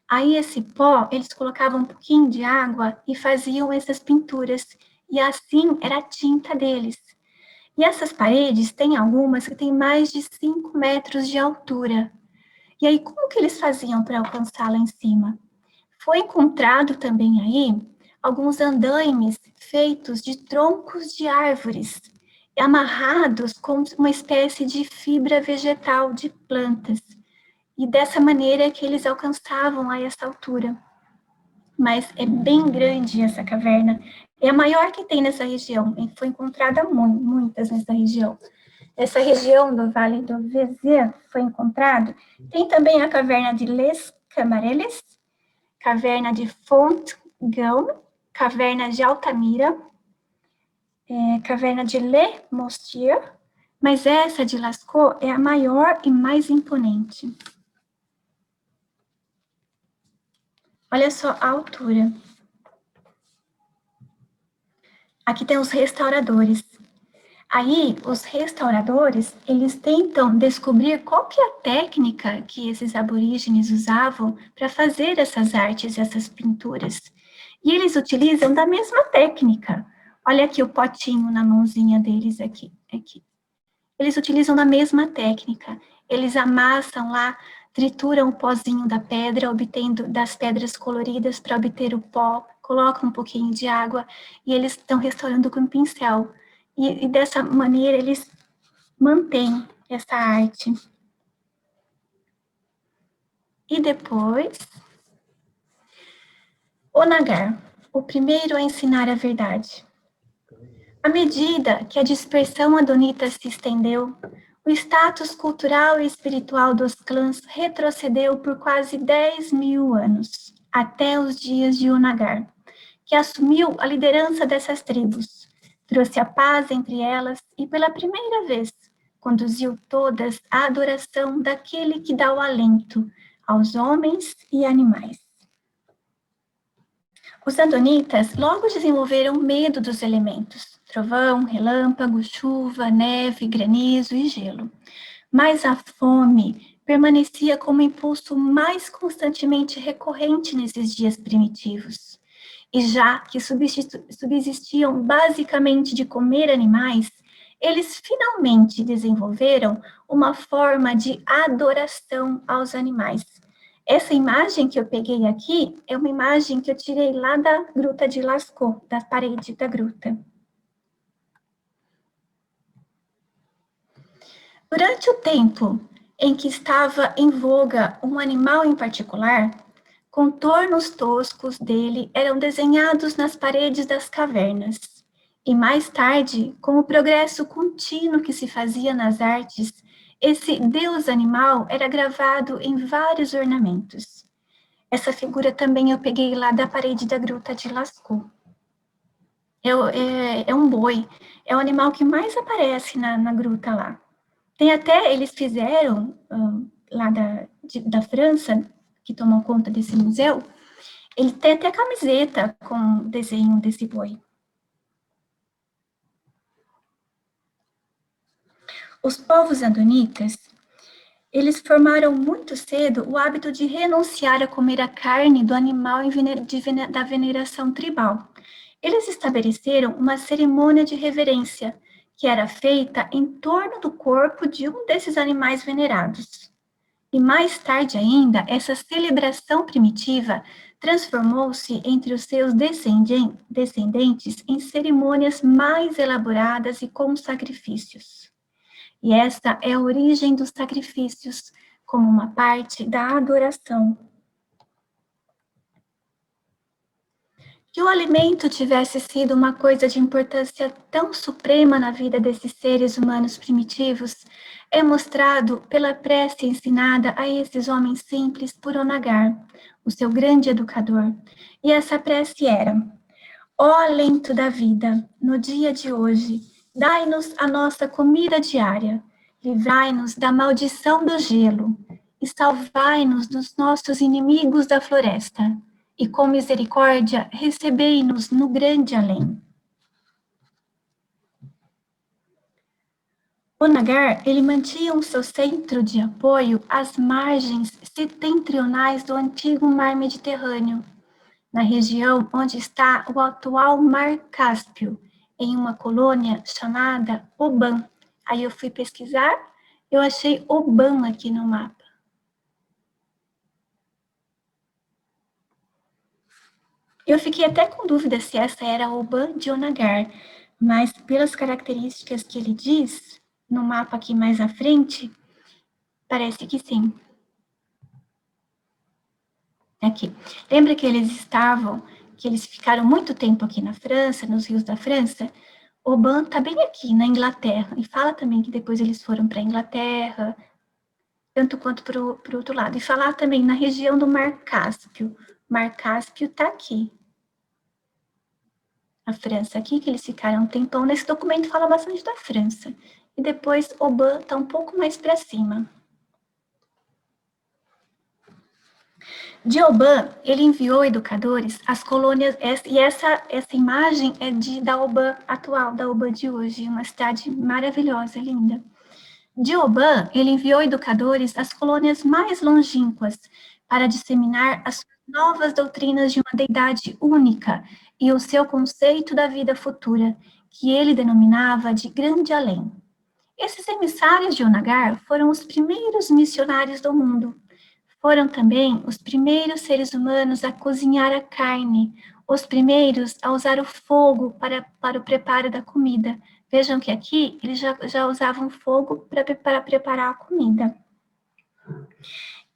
[SPEAKER 1] Aí esse pó, eles colocavam um pouquinho de água e faziam essas pinturas, e assim era a tinta deles. E essas paredes, tem algumas que têm mais de 5 metros de altura. E aí, como que eles faziam para alcançar lá em cima? Foi encontrado também aí alguns andaimes feitos de troncos de árvores, amarrados com uma espécie de fibra vegetal de plantas. E dessa maneira que eles alcançavam a essa altura. Mas é bem grande essa caverna. É a maior que tem nessa região. Foi encontrada muitas nessa região. Essa região do Vale do Vézère foi encontrado. Tem também a caverna de Les Camarelles, caverna de Font-Gaume, caverna de Altamira, caverna de Le Mostier, mas essa de Lascaux é a maior e mais imponente. Olha só a altura. Aqui tem os restauradores. Aí, os restauradores, eles tentam descobrir qual que é a técnica que esses aborígenes usavam para fazer essas artes, essas pinturas. E eles utilizam da mesma técnica. Olha aqui o potinho na mãozinha deles aqui. Eles utilizam da mesma técnica. Eles amassam lá, trituram o pozinho da pedra, obtendo das pedras coloridas para obter o pó, colocam um pouquinho de água e eles estão restaurando com pincel. E dessa maneira eles mantêm essa arte. E depois, Onagar, o primeiro a ensinar a verdade. À medida que a dispersão adonita se estendeu, o status cultural e espiritual dos clãs retrocedeu por quase 10.000 anos, até os dias de Onagar, que assumiu a liderança dessas tribos, trouxe a paz entre elas e, pela primeira vez, conduziu todas à adoração daquele que dá o alento aos homens e animais. Os adonitas logo desenvolveram medo dos elementos, trovão, relâmpago, chuva, neve, granizo e gelo. Mas a fome permanecia como impulso mais constantemente recorrente nesses dias primitivos. E já que subsistiam basicamente de comer animais, eles finalmente desenvolveram uma forma de adoração aos animais. Essa imagem que eu peguei aqui é uma imagem que eu tirei lá da Gruta de Lascaux, da parede da gruta. Durante o tempo em que estava em voga um animal em particular, contornos toscos dele eram desenhados nas paredes das cavernas. E mais tarde, com o progresso contínuo que se fazia nas artes, esse deus animal era gravado em vários ornamentos. Essa figura também eu peguei lá da parede da Gruta de Lascaux. É um boi, é o animal que mais aparece na gruta lá. Tem até, eles fizeram, lá da França, que tomam conta desse museu, ele tem até camiseta com desenho desse boi. Os povos andonitas, eles formaram muito cedo o hábito de renunciar a comer a carne do animal da veneração tribal. Eles estabeleceram uma cerimônia de reverência, que era feita em torno do corpo de um desses animais venerados. E mais tarde ainda, essa celebração primitiva transformou-se entre os seus descendentes em cerimônias mais elaboradas e com sacrifícios. E essa é a origem dos sacrifícios, como uma parte da adoração. Que o alimento tivesse sido uma coisa de importância tão suprema na vida desses seres humanos primitivos é mostrado pela prece ensinada a esses homens simples por Onagar, o seu grande educador. E essa prece era: ó alento da vida, no dia de hoje, dai-nos a nossa comida diária, livrai-nos da maldição do gelo e salvai-nos dos nossos inimigos da floresta. E com misericórdia recebei-nos no grande além. Onagar, ele mantinha o seu centro de apoio às margens setentrionais do antigo mar Mediterrâneo, na região onde está o atual Mar Cáspio, em uma colônia chamada Oban. Aí eu fui pesquisar, eu achei Oban aqui no mapa. Eu fiquei até com dúvida se essa era Oban de Onagar, mas pelas características que ele diz, no mapa aqui mais à frente, parece que sim. Aqui. Lembra que eles ficaram muito tempo aqui na França, nos rios da França? Oban está bem aqui, na Inglaterra, e fala também que depois eles foram para a Inglaterra, tanto quanto para o outro lado. E falar também na região do Mar Cáspio. Mar Cáspio está aqui. A França aqui, que eles ficaram um tempão. Nesse documento fala bastante da França. E depois Oban está um pouco mais para cima. De Oban, ele enviou educadores às colônias, e essa imagem é da Oban atual, da Oban de hoje, uma cidade maravilhosa, linda. De Oban, ele enviou educadores às colônias mais longínquas para disseminar as novas doutrinas de uma deidade única e o seu conceito da vida futura, que ele denominava de grande além. Esses emissários de Onagar foram os primeiros missionários do mundo. Foram também os primeiros seres humanos a cozinhar a carne, os primeiros a usar o fogo para o preparo da comida. Vejam que aqui eles já usavam fogo para preparar a comida.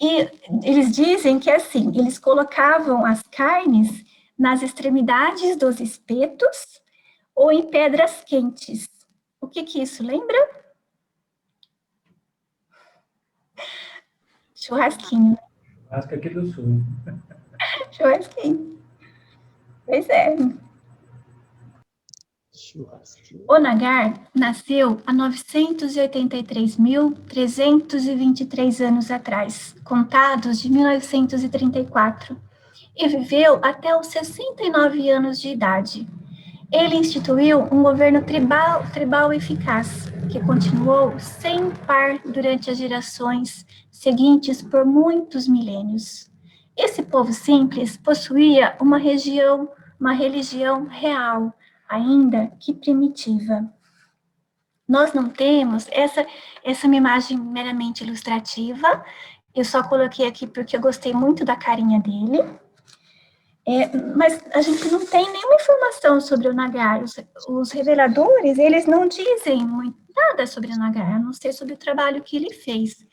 [SPEAKER 1] E eles dizem que assim, eles colocavam as carnes nas extremidades dos espetos ou em pedras quentes. O que isso lembra? Churrasquinho.
[SPEAKER 2] Churrasco aqui do sul.
[SPEAKER 1] Churrasquinho. Pois é. Onagar nasceu há 983.323 anos atrás, contados de 1934, e viveu até os 69 anos de idade. Ele instituiu um governo tribal eficaz, que continuou sem par durante as gerações seguintes por muitos milênios. Esse povo simples possuía uma religião real, ainda que primitiva. Nós não temos, essa é uma imagem meramente ilustrativa, Eu só coloquei aqui porque eu gostei muito da carinha dele. Mas a gente não tem nenhuma informação sobre o Nagar. Os reveladores, eles não dizem nada sobre o Nagar, a não ser sobre o trabalho que ele fez.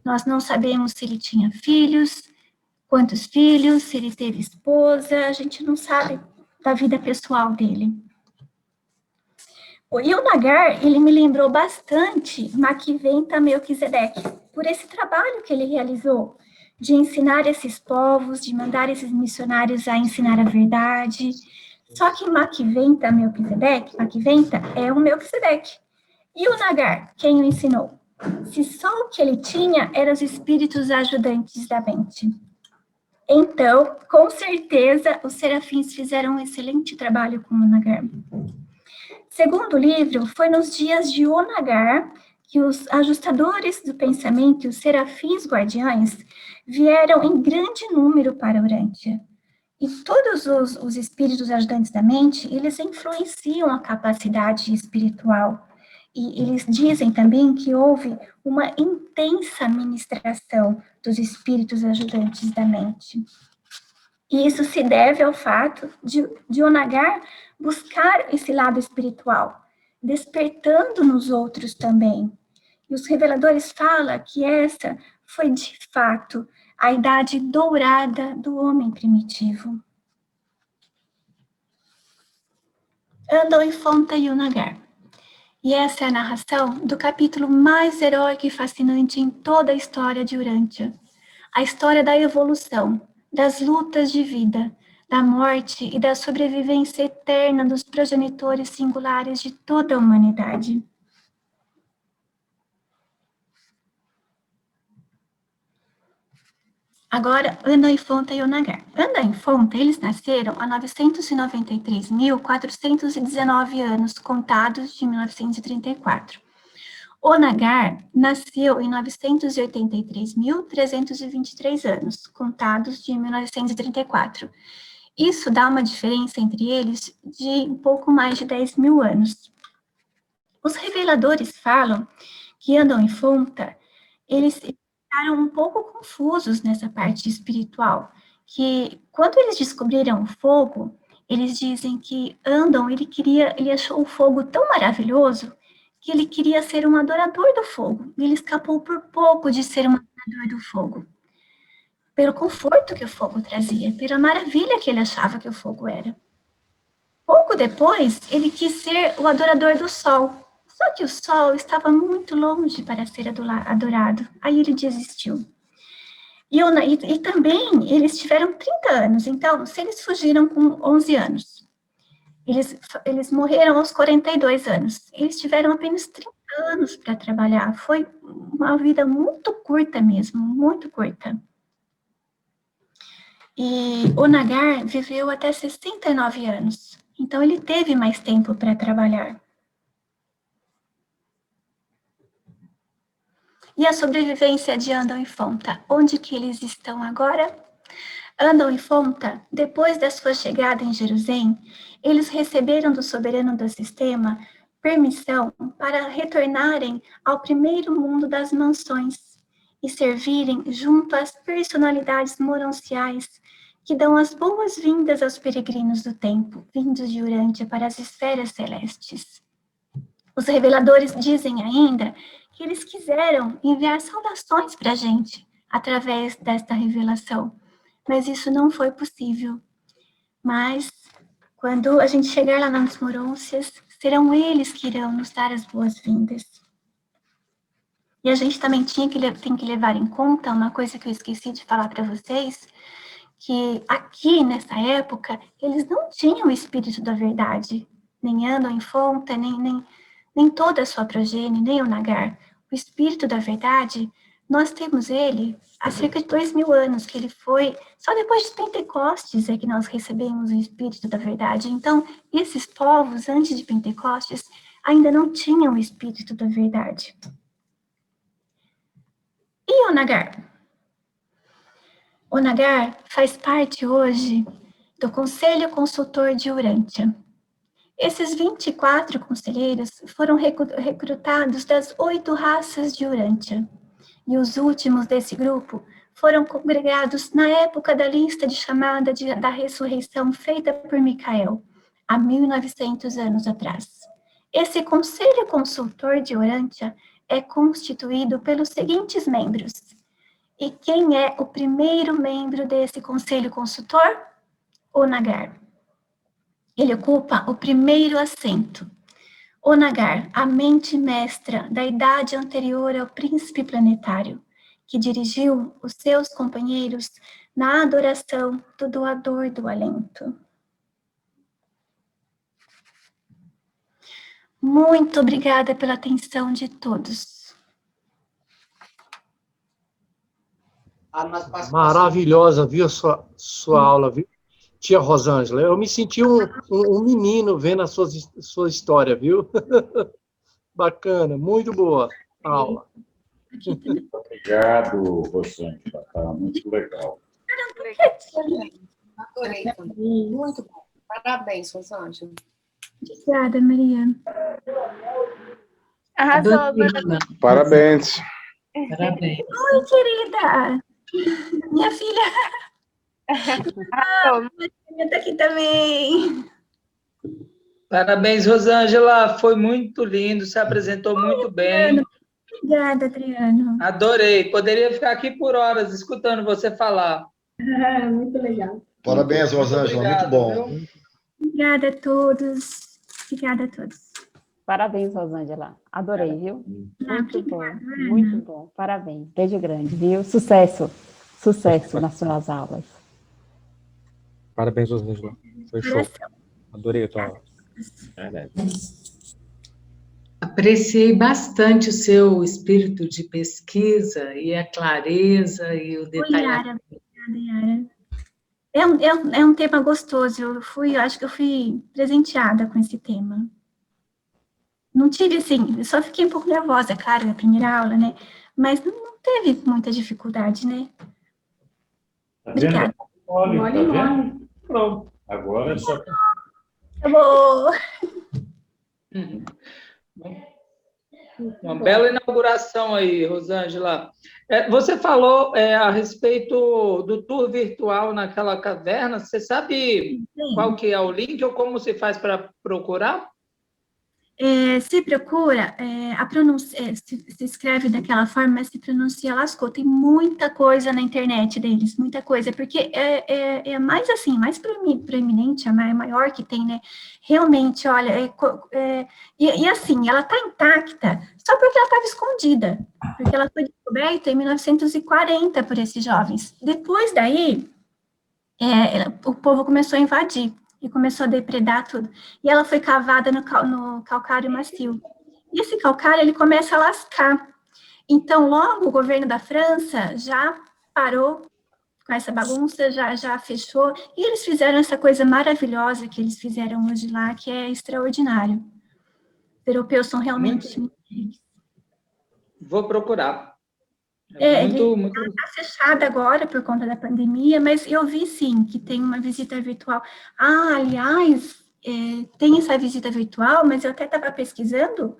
[SPEAKER 1] Nós não sabemos se ele tinha filhos, quantos filhos, se ele teve esposa, a gente não sabe da vida pessoal dele. E o Nagar, ele me lembrou bastante Maquiventa Melquisedeque, por esse trabalho que ele realizou, de ensinar esses povos, de mandar esses missionários a ensinar a verdade. Só que Maquiventa Melquisedeque, Maquiventa é o Melquisedeque. E o Nagar, quem o ensinou? Se só o que ele tinha eram os espíritos ajudantes da mente. Então, com certeza, os serafins fizeram um excelente trabalho com o Nagar. Segundo livro, foi nos dias de Onagar que os ajustadores do pensamento, os serafins guardiães, vieram em grande número para Urântia. E todos os espíritos ajudantes da mente, eles influenciam a capacidade espiritual. E eles dizem também que houve uma intensa ministração dos espíritos ajudantes da mente. E isso se deve ao fato de Onagar buscar esse lado espiritual, despertando nos outros também. E os reveladores falam que essa foi, de fato, a idade dourada do homem primitivo. Andam em Fonta e Onagar. E essa é a narração do capítulo mais heróico e fascinante em toda a história de Urântia. A história da evolução, das lutas de vida, da morte e da sobrevivência eterna dos progenitores singulares de toda a humanidade. Agora, Ana e Fonta e Onagar. Ana e Fonta, eles nasceram há 993.419 anos, contados de 1934. Onagar nasceu em 983.323 anos, contados de 1934. Isso dá uma diferença entre eles de um pouco mais de 10 mil anos. Os reveladores falam que Andam e Fonta, eles ficaram um pouco confusos nessa parte espiritual, que quando eles descobriram o fogo, eles dizem que Andam, ele achou o fogo tão maravilhoso que ele queria ser um adorador do fogo. E ele escapou por pouco de ser um adorador do fogo. Pelo conforto que o fogo trazia, pela maravilha que ele achava que o fogo era. Pouco depois, ele quis ser o adorador do sol. Só que o sol estava muito longe para ser adorado. Aí ele desistiu. E também eles tiveram 30 anos. Então, se eles fugiram com 11 anos, eles morreram aos 42 anos. Eles tiveram apenas 30 anos para trabalhar. Foi uma vida muito curta mesmo, muito curta. E o Nagar viveu até 69 anos. Então, ele teve mais tempo para trabalhar. E a sobrevivência de Andam e Fonta? Onde que eles estão agora? Andam e Fonta, depois da sua chegada em Jerusalém, eles receberam do soberano do sistema permissão para retornarem ao primeiro mundo das mansões e servirem junto às personalidades monanciais que dão as boas-vindas aos peregrinos do tempo, vindos de Urântia para as esferas celestes. Os reveladores dizem ainda que eles quiseram enviar saudações para a gente através desta revelação, mas isso não foi possível. Mas, quando a gente chegar lá nas Morôncias, serão eles que irão nos dar as boas-vindas. E a gente também tem que levar em conta uma coisa que eu esqueci de falar para vocês, que aqui, nessa época, eles não tinham o espírito da verdade, nem Andam em Fonta, nem toda a sua progênie, nem o Nagar. O espírito da verdade, nós temos ele há cerca de 2.000 anos, que ele foi, só depois de Pentecostes é que nós recebemos o espírito da verdade. Então, esses povos, antes de Pentecostes, ainda não tinham o espírito da verdade. E o Nagar? O Nagar faz parte hoje do Conselho Consultor de Urântia. Esses 24 conselheiros foram recrutados das 8 raças de Urântia. e os últimos desse grupo foram congregados na época da lista de chamada da ressurreição feita por Micael, há 1900 anos atrás. Esse Conselho Consultor de Orântia é constituído pelos seguintes membros. E quem é o primeiro membro desse Conselho Consultor? Onagar. Ele ocupa o primeiro assento. Onagar, a mente mestra da idade anterior ao príncipe planetário, que dirigiu os seus companheiros na adoração do doador do alento. Muito obrigada pela atenção de todos.
[SPEAKER 3] Maravilhosa, viu, a sua aula, viu? Tia Rosângela, eu me senti um menino vendo a sua história, viu? Bacana, muito boa a aula.
[SPEAKER 4] Obrigado, Rosângela, tá muito legal.
[SPEAKER 5] Adorei também. Muito bom. Parabéns, Rosângela.
[SPEAKER 1] Obrigada, Maria.
[SPEAKER 6] Arrasou,
[SPEAKER 7] Parabéns.
[SPEAKER 2] Parabéns.
[SPEAKER 1] Oi, querida. Minha filha.
[SPEAKER 6] Arrasou.
[SPEAKER 1] Minha filha está aqui também.
[SPEAKER 2] Parabéns, Rosângela. Foi muito lindo, se apresentou muito bem.
[SPEAKER 1] Obrigada, Adriano.
[SPEAKER 2] Adorei. Poderia ficar aqui por horas escutando você falar.
[SPEAKER 1] Muito legal.
[SPEAKER 7] Parabéns, Rosângela, muito
[SPEAKER 2] Obrigado,
[SPEAKER 7] bom.
[SPEAKER 2] viu?
[SPEAKER 1] Obrigada a todos. Obrigada a todos.
[SPEAKER 6] Parabéns, Rosângela. Adorei, viu? Muito bom,
[SPEAKER 1] Obrigada,
[SPEAKER 6] muito bom. Parabéns. Beijo grande, viu? Sucesso. Sucesso nas suas aulas.
[SPEAKER 8] Parabéns, Rosângela. Foi show. Adorei a tua aula.
[SPEAKER 9] Apreciei bastante o seu espírito de pesquisa e a clareza e o
[SPEAKER 1] Oi,
[SPEAKER 9] detalhe.
[SPEAKER 1] Yara. Obrigada, Yara. É um tema gostoso. Acho que eu fui presenteada com esse tema. Não tive, assim, eu só fiquei um pouco nervosa, claro, na primeira aula, né? Mas não teve muita dificuldade, né?
[SPEAKER 4] Tá
[SPEAKER 1] Obrigada.
[SPEAKER 4] Olha,
[SPEAKER 5] Mole,
[SPEAKER 4] tá vendo?
[SPEAKER 5] mole.
[SPEAKER 4] Pronto. Agora é só...
[SPEAKER 1] Acabou.
[SPEAKER 2] Uma bela inauguração aí, Rosângela. Você falou a respeito do tour virtual naquela caverna. Você sabe qual que é o link ou como se faz para procurar?
[SPEAKER 1] Se procura, a pronúncia, se escreve daquela forma, mas se pronuncia lascou. Tem muita coisa na internet deles, muita coisa, porque é mais assim, mais proeminente, a maior que tem, né? Realmente, olha, e assim, ela está intacta só porque ela estava escondida, porque ela foi descoberta em 1940 por esses jovens. Depois daí, o povo começou a invadir. E começou a depredar tudo. E ela foi cavada no calcário macio. E esse calcário, ele começa a lascar. Então, logo, o governo da França já parou com essa bagunça, já fechou. E eles fizeram essa coisa maravilhosa que eles fizeram hoje lá, que é extraordinário. Os europeus são realmente...
[SPEAKER 2] Vou procurar.
[SPEAKER 1] Muito... Está fechada agora por conta da pandemia, mas eu vi sim que tem uma visita virtual. Aliás, tem essa visita virtual, mas eu até estava pesquisando,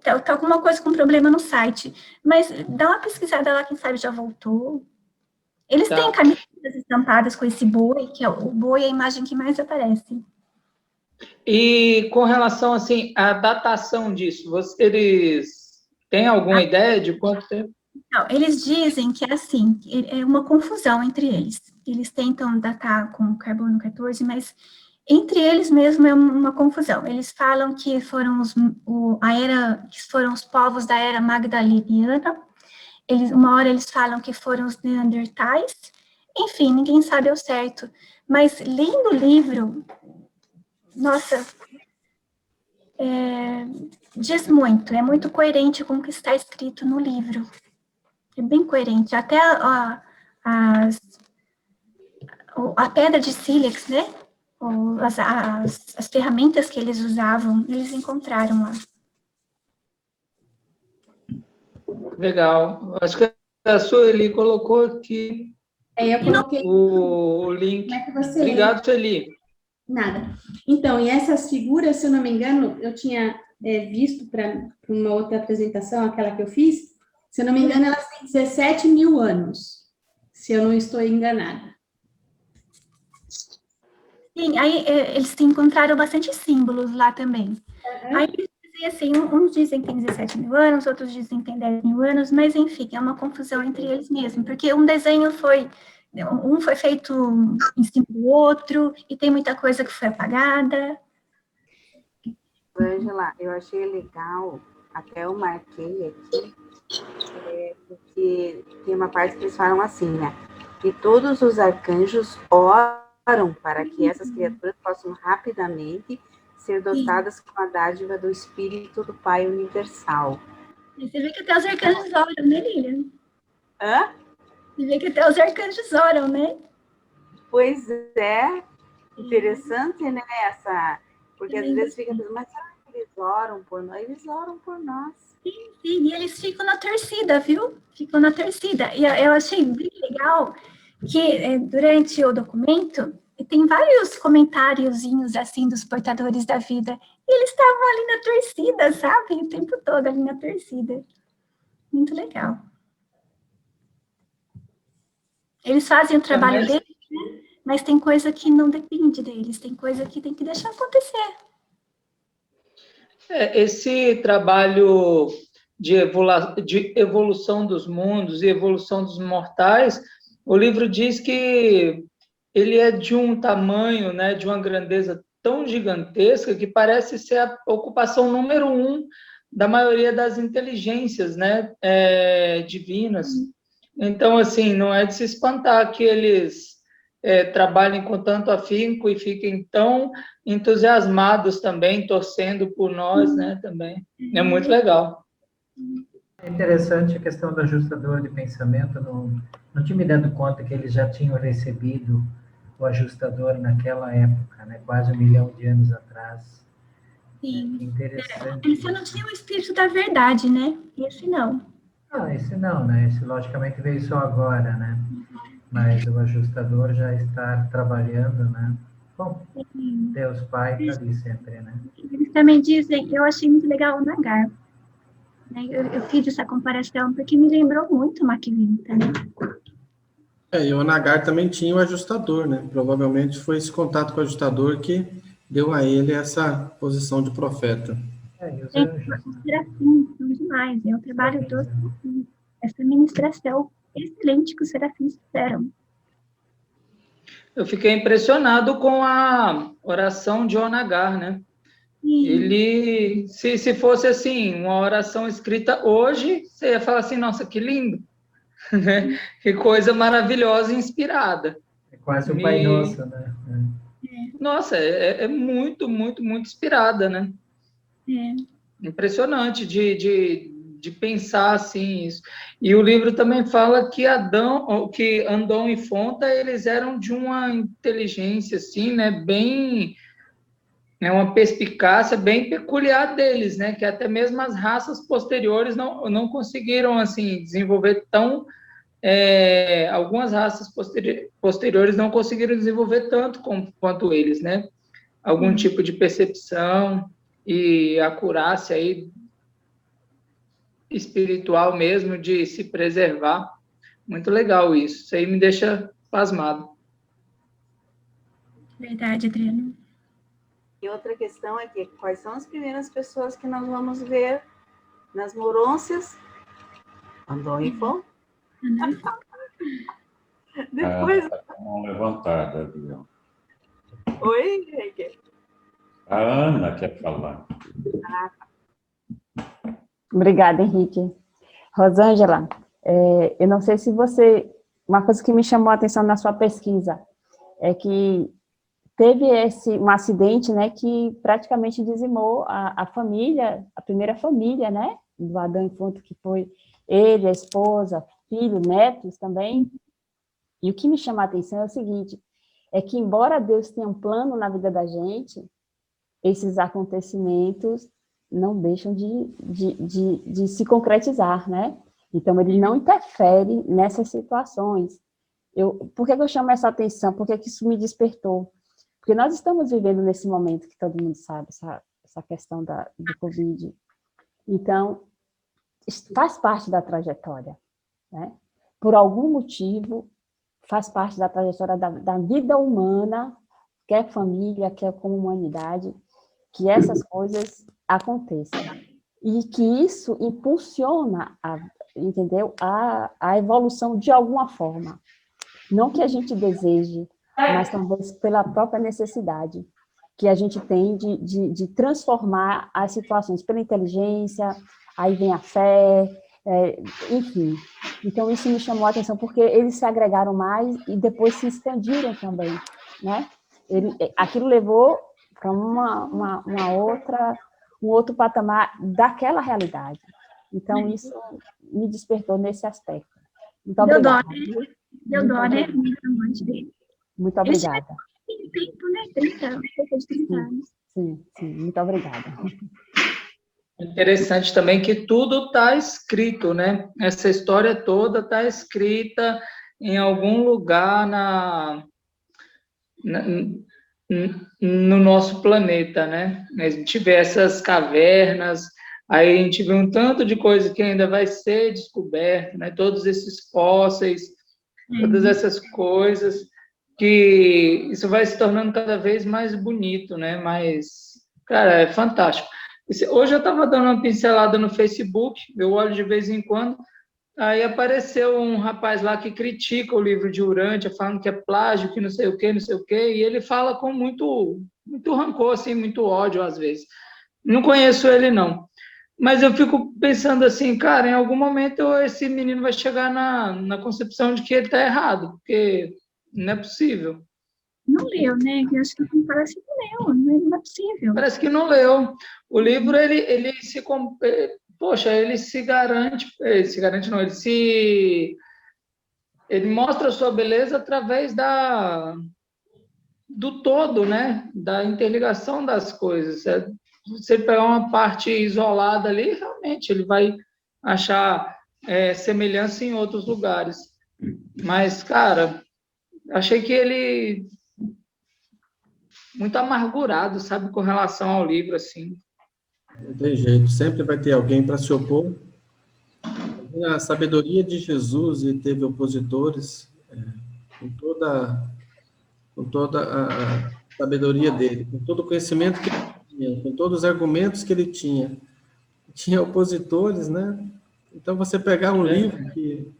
[SPEAKER 1] tá alguma coisa com problema no site, mas dá uma pesquisada lá, quem sabe já voltou. Eles têm camisetas estampadas com esse boi, que é o boi, é a imagem que mais aparece.
[SPEAKER 2] E com relação, assim, à datação disso, eles têm alguma ideia de quanto tempo?
[SPEAKER 1] Não, eles dizem que é assim, é uma confusão entre eles. Eles tentam datar com carbono 14, mas entre eles mesmo é uma confusão. Eles falam que foram os povos da era magdaleniana. Uma hora eles falam que foram os neandertais. Enfim, ninguém sabe ao certo. Mas lendo o livro, nossa, diz muito, é muito coerente com o que está escrito no livro. É bem coerente. Até a pedra de sílex, né? As ferramentas que eles usavam, eles encontraram lá.
[SPEAKER 2] Legal. Acho que a Sueli colocou aqui
[SPEAKER 5] Eu coloquei
[SPEAKER 2] o link.
[SPEAKER 5] Como é que você
[SPEAKER 2] Obrigado, Sueli.
[SPEAKER 5] Nada. Então, e essas figuras, se eu não me engano, eu tinha visto para uma outra apresentação, aquela que eu fiz,
[SPEAKER 10] Se eu não me engano, elas têm 17 mil anos, se eu não estou enganada.
[SPEAKER 1] Sim, aí eles encontraram bastante símbolos lá também. Aí eles dizem assim, uns dizem que tem 17 mil anos, outros dizem que tem 10 mil anos, mas enfim, é uma confusão entre eles mesmos, porque um desenho foi feito em cima do outro, e tem muita coisa que foi apagada.
[SPEAKER 11] Ângela, eu achei legal, até eu marquei aqui, porque tem uma parte que eles falam assim, né? Que todos os arcanjos oram para que essas criaturas possam rapidamente ser dotadas com a dádiva do Espírito do Pai Universal.
[SPEAKER 1] E você vê que até os arcanjos oram, né, Lilian?
[SPEAKER 11] Hã?
[SPEAKER 1] Você vê que até os arcanjos oram, né?
[SPEAKER 11] Pois é, interessante, né, porque às vezes fica pensando, mas será que eles oram por nós? Eles oram por nós.
[SPEAKER 1] Sim, e eles ficam na torcida, viu? Ficam na torcida. E eu achei bem legal que durante o documento tem vários comentáriozinhos assim dos portadores da vida. E eles estavam ali na torcida, sabe? O tempo todo ali na torcida. Muito legal. Eles fazem o trabalho deles, né? Mas tem coisa que não depende deles, tem coisa que tem que deixar acontecer.
[SPEAKER 2] Esse trabalho de evolução dos mundos e evolução dos mortais, o livro diz que ele é de um tamanho, né, de uma grandeza tão gigantesca que parece ser a ocupação número 1 da maioria das inteligências, né, divinas. Então, assim, não é de se espantar que eles trabalhem com tanto afinco e fiquem tão entusiasmados também, torcendo por nós, né, também. É muito legal.
[SPEAKER 12] É interessante a questão do ajustador de pensamento. Não tinha me dado conta que eles já tinham recebido o ajustador naquela época, né? Quase 1 milhão de anos atrás.
[SPEAKER 1] Sim.
[SPEAKER 12] Interessante.
[SPEAKER 1] Eles só não tinham o espírito da verdade, né? Esse não.
[SPEAKER 12] Ah, esse não, né? Esse logicamente veio só agora, né? Mas o ajustador já está trabalhando, né? Bom, Deus Pai está ali sempre, né?
[SPEAKER 1] Eles também dizem, eu achei muito legal o Nagar. Eu fiz essa comparação porque me lembrou muito o Maquivinta, né?
[SPEAKER 13] E o Nagar também tinha o ajustador, né? Provavelmente foi esse contato com o ajustador que deu a ele essa posição de profeta.
[SPEAKER 1] Os serafins são demais, é o trabalho dos serafins. Essa ministração excelente que os serafins fizeram.
[SPEAKER 2] Eu fiquei impressionado com a oração de Onagar, né? Ele, se fosse assim, uma oração escrita hoje, você ia falar assim, nossa, que lindo, né? Que coisa maravilhosa e inspirada.
[SPEAKER 12] É quase o Pai Nosso, né?
[SPEAKER 2] Nossa, é muito, muito, muito inspirada, né? Impressionante de pensar assim isso. E o livro também fala que Andon e Fonta, eles eram de uma inteligência assim, né, bem, uma perspicácia bem peculiar deles, né, que até mesmo as raças posteriores não conseguiram assim desenvolver tão algumas raças posteriores não conseguiram desenvolver tanto quanto eles, né? Algum tipo de percepção e acurácia aí espiritual mesmo, de se preservar. Muito legal isso. Isso aí me deixa pasmado.
[SPEAKER 1] Verdade, Adriano.
[SPEAKER 11] E outra questão é que quais são as primeiras pessoas que nós vamos ver nas morôncias? Andou em Fonta? Depois...
[SPEAKER 4] Tá com a mão levantada, viu?
[SPEAKER 11] Oi, Henrique?
[SPEAKER 12] A Ana quer falar.
[SPEAKER 6] Obrigada, Henrique. Rosângela, eu não sei se você... Uma coisa que me chamou a atenção na sua pesquisa é que teve um acidente, né, que praticamente dizimou a família, a primeira família, né, do Adão e Fonta, que foi ele, a esposa, filho, netos também. E o que me chama a atenção é o seguinte, é que embora Deus tenha um plano na vida da gente, esses acontecimentos não deixam de se concretizar, né? Então, ele não interfere nessas situações. Por que eu chamo essa atenção? Por que isso me despertou? Porque nós estamos vivendo nesse momento que todo mundo sabe, essa questão do Covid. Então, faz parte da trajetória, né? Por algum motivo, faz parte da trajetória da vida humana, quer família, quer como humanidade, que essas coisas aconteçam. E que isso impulsiona, entendeu? A evolução de alguma forma. Não que a gente deseje, mas talvez pela própria necessidade que a gente tem de transformar as situações pela inteligência, aí vem a fé, enfim. Então, isso me chamou a atenção, porque eles se agregaram mais e depois se expandiram também, né? Aquilo levou para um outro patamar daquela realidade. Então, isso me despertou nesse aspecto. Muito obrigada.
[SPEAKER 1] Deodoro é muito amante dele.
[SPEAKER 6] Muito obrigada.
[SPEAKER 1] Tem tempo, né? 30 anos.
[SPEAKER 6] Sim, muito obrigada.
[SPEAKER 2] Interessante também que tudo está escrito, né? Essa história toda está escrita em algum lugar no nosso planeta, né? A gente vê essas cavernas, aí a gente vê um tanto de coisa que ainda vai ser descoberto, né? Todos esses fósseis, todas essas coisas, que isso vai se tornando cada vez mais bonito, né? Mas, cara, é fantástico. Hoje eu estava dando uma pincelada no Facebook, eu olho de vez em quando, aí apareceu um rapaz lá que critica o livro de Urântia, falando que é plágio, que não sei o quê, e ele fala com muito rancor, assim, muito ódio às vezes. Não conheço ele, não. Mas eu fico pensando assim, cara, em algum momento esse menino vai chegar na concepção de que ele está errado, porque não é possível.
[SPEAKER 1] Não leu, né? Eu acho que parece que não leu, não é possível.
[SPEAKER 2] Parece que não leu. O livro, ele se garante não, ele mostra a sua beleza através do todo, né? Da interligação das coisas. Se você pegar uma parte isolada ali, realmente ele vai achar semelhança em outros lugares. Mas, cara, achei que ele muito amargurado, sabe, com relação ao livro, assim.
[SPEAKER 13] Não tem jeito, sempre vai ter alguém para se opor. A sabedoria de Jesus, e teve opositores, com toda a sabedoria dele, com todo o conhecimento que ele tinha, com todos os argumentos que ele tinha. Tinha opositores, né? Então, você pegar um livro que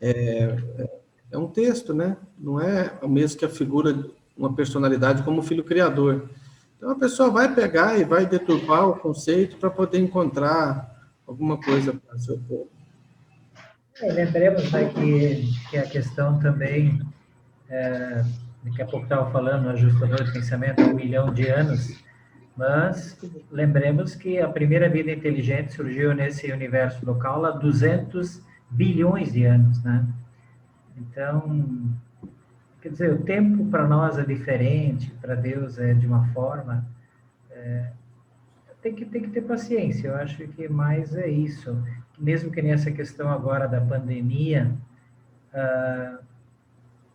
[SPEAKER 13] é um texto, né? Não é o mesmo que a figura, uma personalidade como o filho criador. Então, a pessoa vai pegar e vai deturpar o conceito para poder encontrar alguma coisa para seu povo.
[SPEAKER 12] Lembremos, né, que a questão também, daqui a pouco estava falando, o ajustador de pensamento há 1 milhão de anos, mas lembremos que a primeira vida inteligente surgiu nesse universo local há 200 bilhões de anos, né? Então, quer dizer, o tempo para nós é diferente, para Deus é de uma forma. Tem que ter paciência, eu acho que mais é isso. Mesmo que nessa questão agora da pandemia,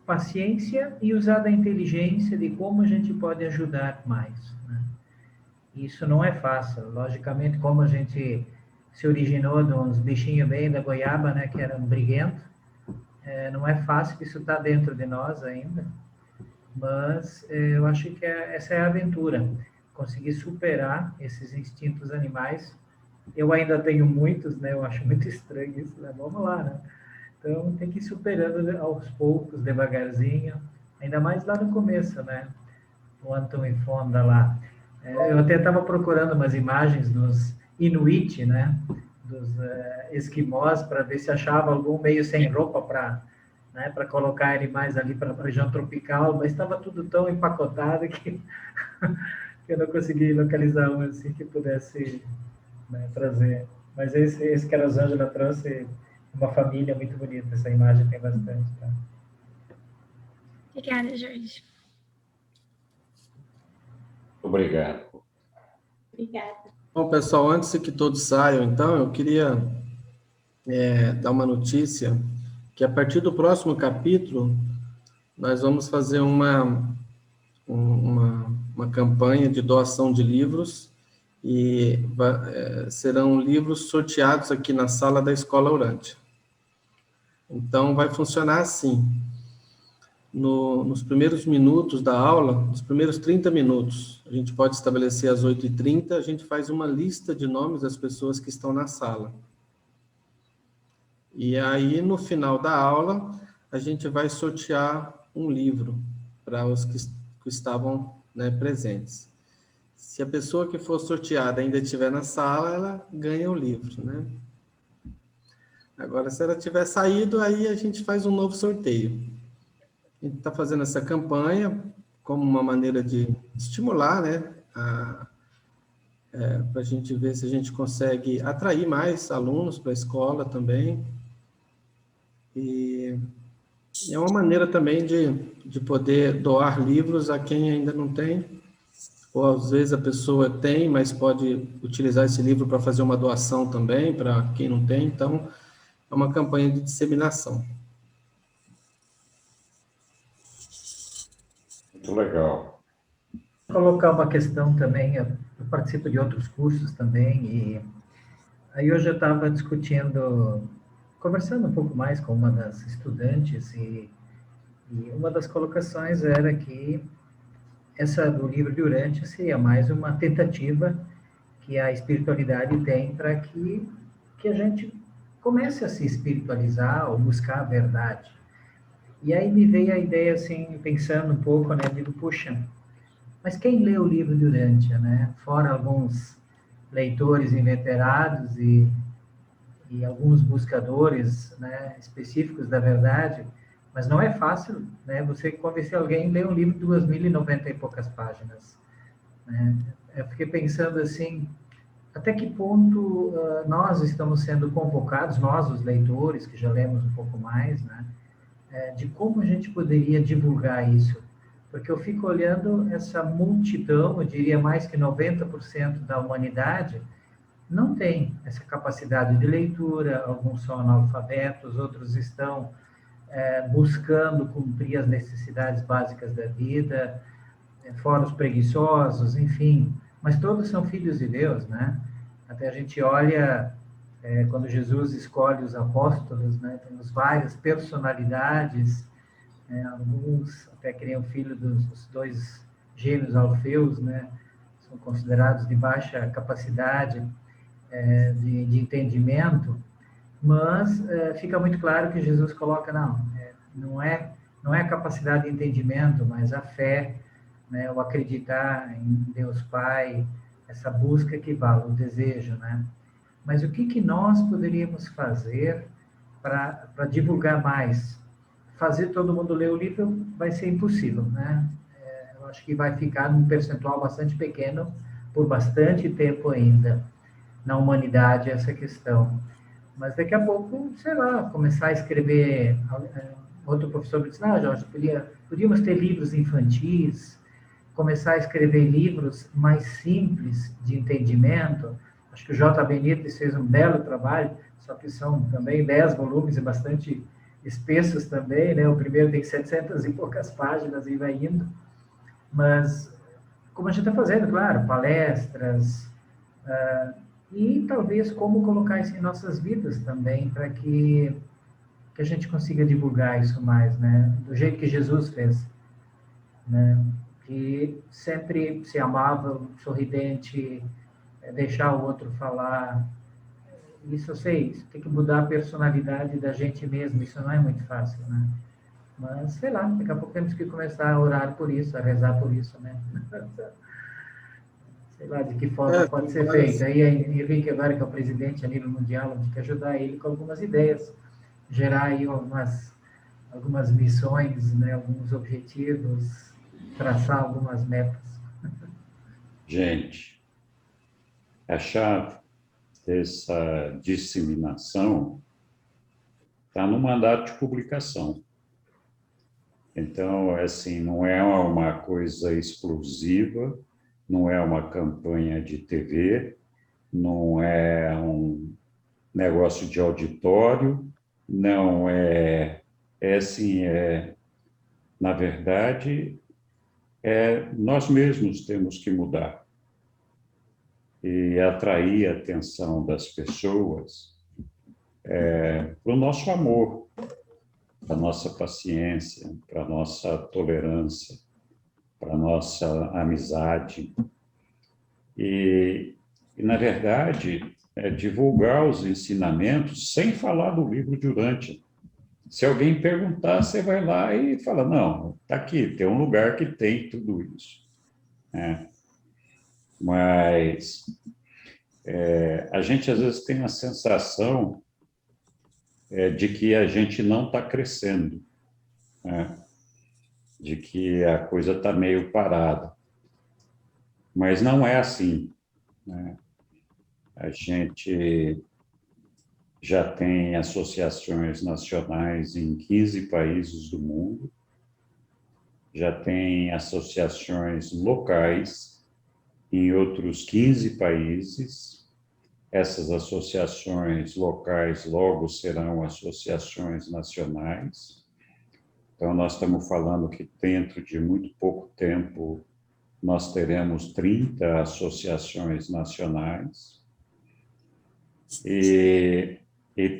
[SPEAKER 12] paciência e usar da inteligência de como a gente pode ajudar mais, né? Isso não é fácil. Logicamente, como a gente se originou de uns bichinhos bem da goiaba, né, que eram briguentos, não é fácil, isso está dentro de nós ainda, mas eu acho que essa é a aventura, conseguir superar esses instintos animais. Eu ainda tenho muitos, né? Eu acho muito estranho isso, né? Vamos lá, né? Então, tem que ir superando aos poucos, devagarzinho, ainda mais lá no começo, né? O Anton Fonda lá. Eu até estava procurando umas imagens dos Inuit, né? Dos esquimós, para ver se achava algum meio sem roupa para colocar animais ali para a região tropical, mas estava tudo tão empacotado que eu não consegui localizar um assim que pudesse, né, trazer. Mas esse que a Rosângela trouxe, uma família muito bonita, essa imagem tem bastante. Tá?
[SPEAKER 1] Obrigada, Jorge.
[SPEAKER 4] Obrigado.
[SPEAKER 1] Obrigada.
[SPEAKER 13] Bom, pessoal, antes que todos saiam, então, eu queria dar uma notícia, que a partir do próximo capítulo, nós vamos fazer uma campanha de doação de livros, e serão livros sorteados aqui na sala da Escola Orante. Então, vai funcionar assim. Nos primeiros minutos da aula, nos primeiros 30 minutos, a gente pode estabelecer às 8h30, a gente faz uma lista de nomes das pessoas que estão na sala. E aí, no final da aula, a gente vai sortear um livro para os que estavam, né, presentes. Se a pessoa que for sorteada ainda estiver na sala, ela ganha o livro, né? Agora, se ela tiver saído, aí a gente faz um novo sorteio. A gente está fazendo essa campanha como uma maneira de estimular, né, para a gente ver se a gente consegue atrair mais alunos para a escola também. E é uma maneira também de poder doar livros a quem ainda não tem, ou às vezes a pessoa tem, mas pode utilizar esse livro para fazer uma doação também, para quem não tem. Então, é uma campanha de disseminação.
[SPEAKER 4] Muito legal.
[SPEAKER 12] Vou colocar uma questão também, eu participo de outros cursos também, e aí hoje eu estava conversando um pouco mais com uma das estudantes, e uma das colocações era que essa do livro de Urântia seria mais uma tentativa que a espiritualidade tem para que a gente comece a se espiritualizar ou buscar a verdade. E aí me veio a ideia, assim, pensando um pouco, né, digo, puxa, mas quem lê o livro de Urântia, né? Fora alguns leitores inveterados e alguns buscadores, né, específicos da verdade, mas não é fácil, né, você convencer alguém a ler um livro de 2.090 e poucas páginas, né? Eu fiquei pensando assim, até que ponto nós estamos sendo convocados, nós, os leitores, que já lemos um pouco mais, né, de como a gente poderia divulgar isso. Porque eu fico olhando essa multidão, eu diria mais que 90% da humanidade, não tem essa capacidade de leitura, alguns são analfabetos, outros estão buscando cumprir as necessidades básicas da vida, fora os preguiçosos, enfim, mas todos são filhos de Deus, né? Até a gente olha, quando Jesus escolhe os apóstolos, né, temos várias personalidades, alguns até criam filho dos dois gêmeos Alfeus, né, são considerados de baixa capacidade de entendimento, mas fica muito claro que Jesus coloca, não é a capacidade de entendimento, mas a fé, né, o acreditar em Deus Pai, essa busca que vale, o desejo, né? Mas o que nós poderíamos fazer para divulgar mais? Fazer todo mundo ler o livro vai ser impossível, né? Eu acho que vai ficar num percentual bastante pequeno por bastante tempo ainda na humanidade essa questão. Mas daqui a pouco, sei lá, começar a escrever. Outro professor me disse, Jorge, podíamos ter livros infantis, começar a escrever livros mais simples de entendimento. Acho que o J. Benítez fez um belo trabalho, só que são também 10 volumes e bastante espessos também, né? O primeiro tem 700 e poucas páginas e vai indo. Mas, como a gente está fazendo, claro, palestras, e talvez como colocar isso em nossas vidas também, para que a gente consiga divulgar isso mais, né? Do jeito que Jesus fez, né? Que sempre se amava, sorridente, deixar o outro falar. Isso eu sei, isso tem que mudar a personalidade da gente mesmo, isso não é muito fácil, né? Mas, sei lá, daqui a pouco temos que começar a orar por isso, a rezar por isso, né? Sei lá de que forma pode ser feito. Aí Henrique agora, que é o presidente a nível mundial, tem que ajudar ele com algumas ideias, gerar aí algumas missões, né, alguns objetivos, traçar algumas metas.
[SPEAKER 4] Gente, a chave dessa disseminação está no mandato de publicação. Então, assim, não é uma coisa explosiva, não é uma campanha de TV, não é um negócio de auditório, não assim, na verdade, nós mesmos temos que mudar. e atrair a atenção das pessoas para o nosso amor, para a nossa paciência, para a nossa tolerância, para a nossa amizade. E na verdade, divulgar os ensinamentos sem falar do livro de Urântia. Se alguém perguntar, você vai lá e fala, não, está aqui, tem um lugar que tem tudo isso. Mas a gente, às vezes, tem a sensação de que a gente não está crescendo, né? De que a coisa está meio parada. Mas não é assim, né? A gente já tem associações nacionais em 15 países do mundo, já tem associações locais em outros 15 países. Essas associações locais logo serão associações nacionais. Então, nós estamos falando que dentro de muito pouco tempo nós teremos 30 associações nacionais. E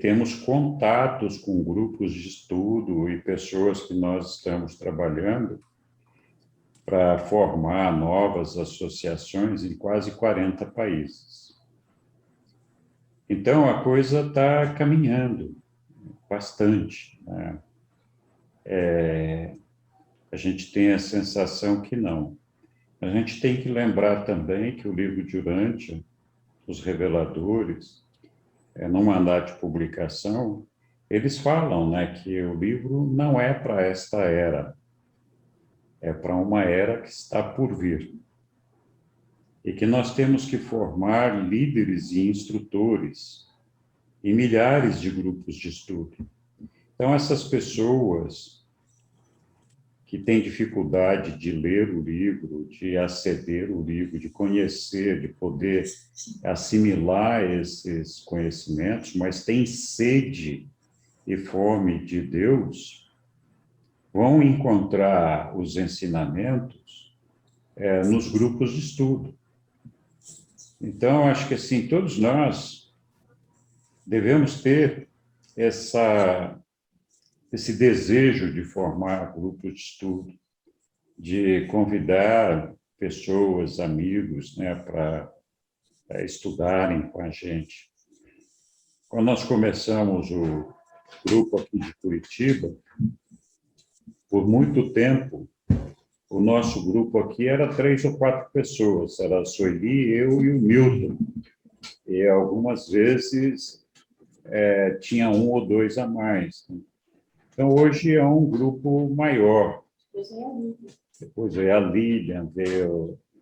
[SPEAKER 4] temos contatos com grupos de estudo e pessoas que nós estamos trabalhando para formar novas associações em quase 40 países. Então, a coisa está caminhando bastante, né? A gente tem a sensação que não. A gente tem que lembrar também que o livro de Urântia, os reveladores, no mandato de publicação, eles falam, né, que o livro não é para esta era, é para uma era que está por vir. E que nós temos que formar líderes e instrutores em milhares de grupos de estudo. Então, essas pessoas que têm dificuldade de ler o livro, de aceder ao livro, de conhecer, de poder assimilar esses conhecimentos, mas têm sede e fome de Deus, vão encontrar os ensinamentos nos grupos de estudo. Então, acho que assim, todos nós devemos ter esse desejo de formar grupos de estudo, de convidar pessoas, amigos, né, para estudarem com a gente. Quando nós começamos o grupo aqui de Curitiba, por muito tempo, o nosso grupo aqui era 3 ou 4 pessoas, era a Sueli, eu e o Milton. E algumas vezes tinha 1 ou 2 a mais. Então, hoje é um grupo maior. Depois veio a Lilian,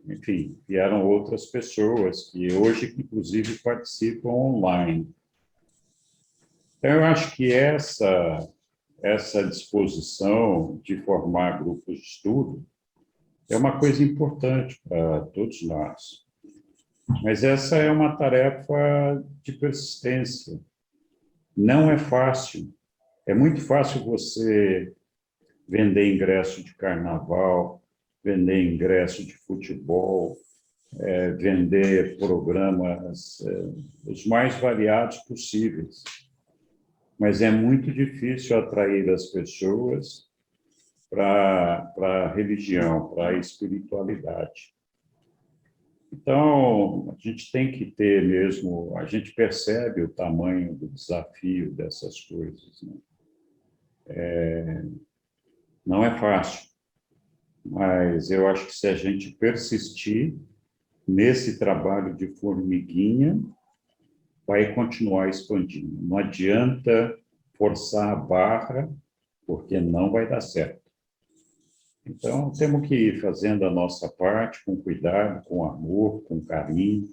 [SPEAKER 4] enfim, vieram outras pessoas que hoje, inclusive, participam online. Então, eu acho que essa disposição de formar grupos de estudo é uma coisa importante para todos nós. Mas essa é uma tarefa de persistência. Não é fácil. É muito fácil você vender ingresso de carnaval, vender ingresso de futebol, vender programas os mais variados possíveis. Mas é muito difícil atrair as pessoas para a religião, para a espiritualidade. Então, a gente tem que ter mesmo, a gente percebe o tamanho do desafio dessas coisas, né? Não é fácil, mas eu acho que se a gente persistir nesse trabalho de formiguinha, vai continuar expandindo. Não adianta forçar a barra, porque não vai dar certo. Então, temos que ir fazendo a nossa parte com cuidado, com amor, com carinho,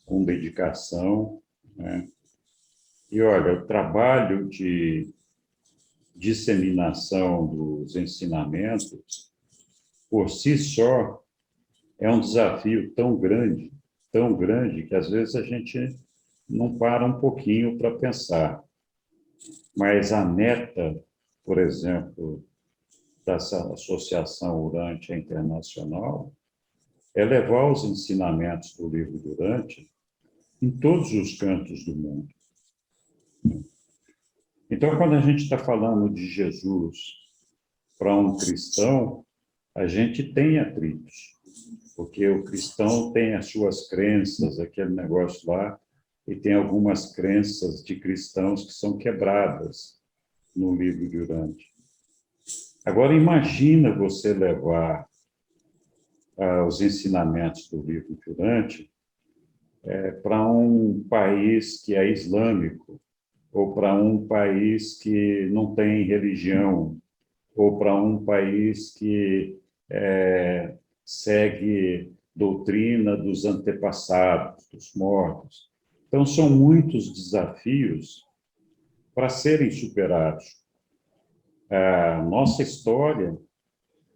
[SPEAKER 4] com dedicação, né? E, olha, o trabalho de disseminação dos ensinamentos, por si só, é um desafio tão grande, que às vezes a gente não para um pouquinho para pensar. Mas a meta, por exemplo, dessa Associação Urântia Internacional, é levar os ensinamentos do livro Durante em todos os cantos do mundo. Então, quando a gente está falando de Jesus para um cristão, a gente tem atritos, porque o cristão tem as suas crenças, aquele negócio lá, e tem algumas crenças de cristãos que são quebradas no livro Durante. Agora, imagina você levar os ensinamentos do livro Durante para um país que é islâmico, ou para um país que não tem religião, ou para um país que segue doutrina dos antepassados, dos mortos. Então, são muitos desafios para serem superados. A nossa história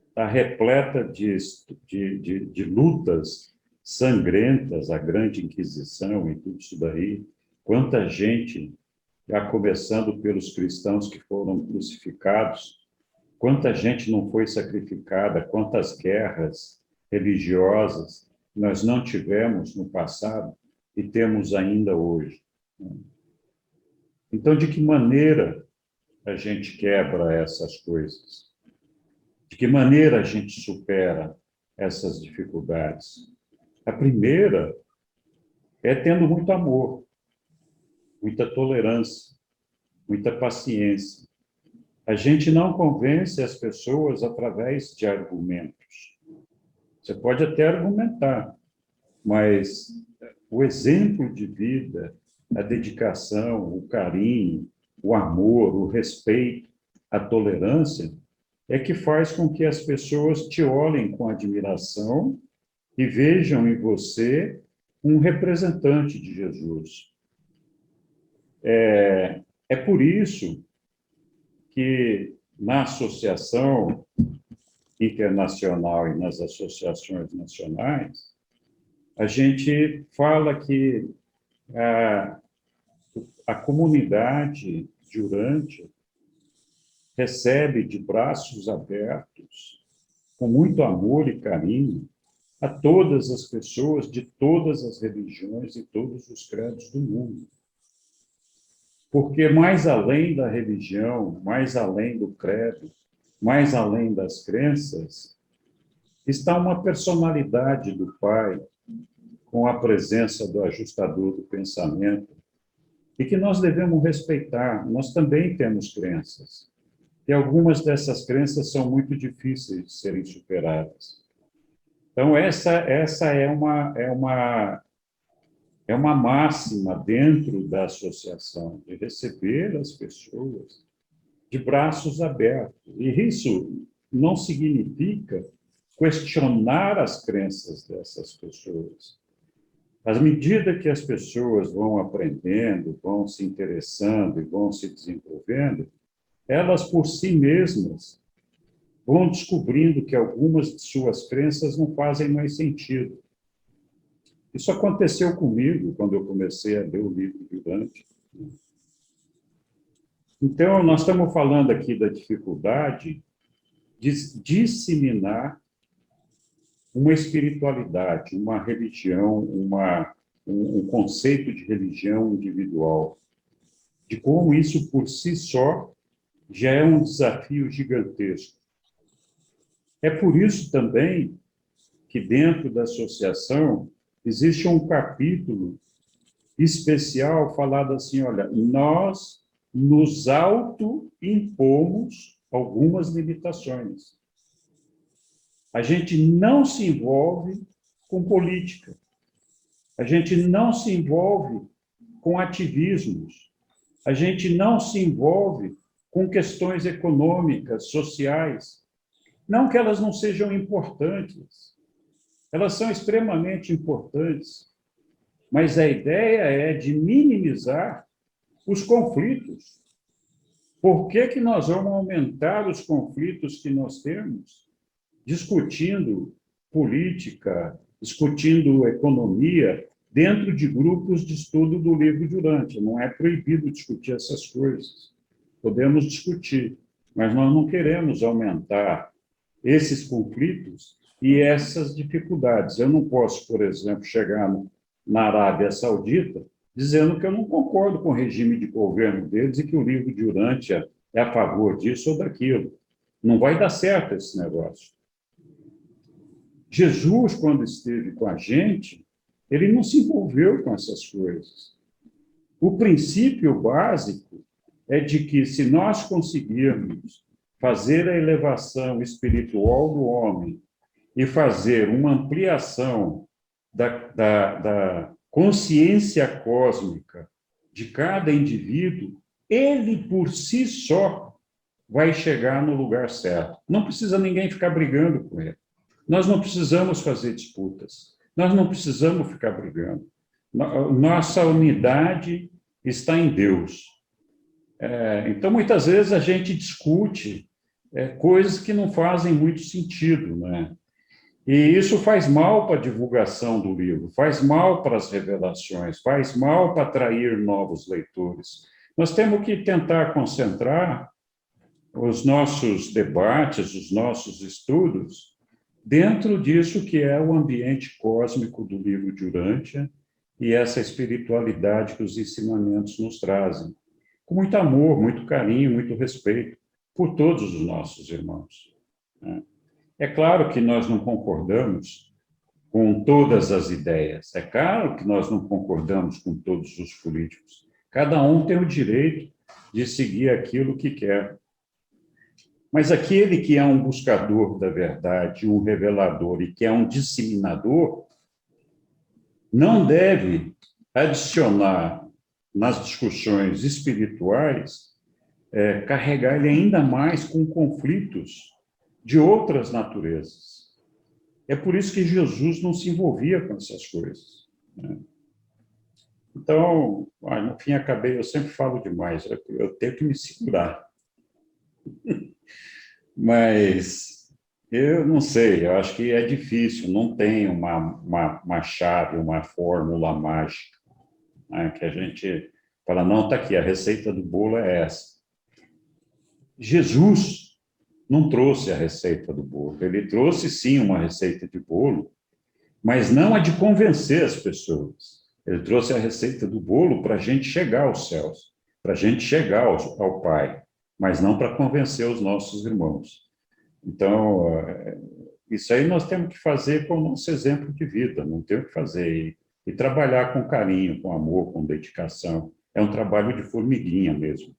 [SPEAKER 4] está repleta de lutas sangrentas, a Grande Inquisição e tudo isso daí. Quanta gente, já começando pelos cristãos que foram crucificados, quanta gente não foi sacrificada, quantas guerras religiosas nós não tivemos no passado e temos ainda hoje. Então, de que maneira a gente quebra essas coisas? De que maneira a gente supera essas dificuldades? A primeira é tendo muito amor, muita tolerância, muita paciência. A gente não convence as pessoas através de argumentos. Você pode até argumentar, mas o exemplo de vida, a dedicação, o carinho, o amor, o respeito, a tolerância, é que faz com que as pessoas te olhem com admiração e vejam em você um representante de Jesus. É por isso que na associação internacional e nas associações nacionais, a gente fala que a comunidade Durante recebe de braços abertos, com muito amor e carinho, a todas as pessoas de todas as religiões e todos os credos do mundo. Porque mais além da religião, mais além do credo, mais além das crenças, está uma personalidade do Pai, com a presença do ajustador do pensamento, e que nós devemos respeitar. Nós também temos crenças, e algumas dessas crenças são muito difíceis de serem superadas. Então, essa é uma máxima dentro da associação, de receber as pessoas de braços abertos. E isso não significa questionar as crenças dessas pessoas. À medida que as pessoas vão aprendendo, vão se interessando e vão se desenvolvendo, elas por si mesmas vão descobrindo que algumas de suas crenças não fazem mais sentido. Isso aconteceu comigo quando eu comecei a ler o livro Durante. Então, nós estamos falando aqui da dificuldade de disseminar uma espiritualidade, uma religião, um conceito de religião individual, de como isso por si só já é um desafio gigantesco. É por isso também que dentro da associação existe um capítulo especial falado assim, olha, nós nos auto-impomos algumas limitações. A gente não se envolve com política. A gente não se envolve com ativismos. A gente não se envolve com questões econômicas, sociais. Não que elas não sejam importantes. Elas são extremamente importantes. Mas a ideia é de minimizar os conflitos. Por que nós vamos aumentar os conflitos que nós temos? Discutindo política, discutindo economia, dentro de grupos de estudo do livro Durante. Não é proibido discutir essas coisas. Podemos discutir, mas nós não queremos aumentar esses conflitos e essas dificuldades. Eu não posso, por exemplo, chegar na Arábia Saudita dizendo que eu não concordo com o regime de governo deles e que o livro de Urântia é a favor disso ou daquilo. Não vai dar certo esse negócio. Jesus, quando esteve com a gente, ele não se envolveu com essas coisas. O princípio básico é de que, se nós conseguirmos fazer a elevação espiritual do homem e fazer uma ampliação da consciência cósmica de cada indivíduo, ele, por si só, vai chegar no lugar certo. Não precisa ninguém ficar brigando com ele. Nós não precisamos fazer disputas. Nós não precisamos ficar brigando. Nossa unidade está em Deus. Então, muitas vezes, a gente discute coisas que não fazem muito sentido, né? E isso faz mal para a divulgação do livro, faz mal para as revelações, faz mal para atrair novos leitores. Nós temos que tentar concentrar os nossos debates, os nossos estudos, dentro disso que é o ambiente cósmico do livro de Urântia e essa espiritualidade que os ensinamentos nos trazem, com muito amor, muito carinho, muito respeito por todos os nossos irmãos. É claro que nós não concordamos com todas as ideias, é claro que nós não concordamos com todos os políticos. Cada um tem o direito de seguir aquilo que quer. Mas aquele que é um buscador da verdade, um revelador e que é um disseminador, não deve adicionar nas discussões espirituais, carregar ele ainda mais com conflitos de outras naturezas. É por isso que Jesus não se envolvia com essas coisas, né? Então, no fim, eu sempre falo demais, eu tenho que me segurar. Mas eu não sei, eu acho que é difícil, não tem uma chave, uma fórmula mágica, né, que a gente fala, não, está aqui, a receita do bolo é essa. Jesus não trouxe a receita do bolo, ele trouxe sim uma receita de bolo, mas não a de convencer as pessoas. Ele trouxe a receita do bolo para a gente chegar aos céus, para a gente chegar ao Pai, mas não para convencer os nossos irmãos. Então, isso aí nós temos que fazer com o nosso exemplo de vida, não temos que fazer, e trabalhar com carinho, com amor, com dedicação. É um trabalho de formiguinha mesmo.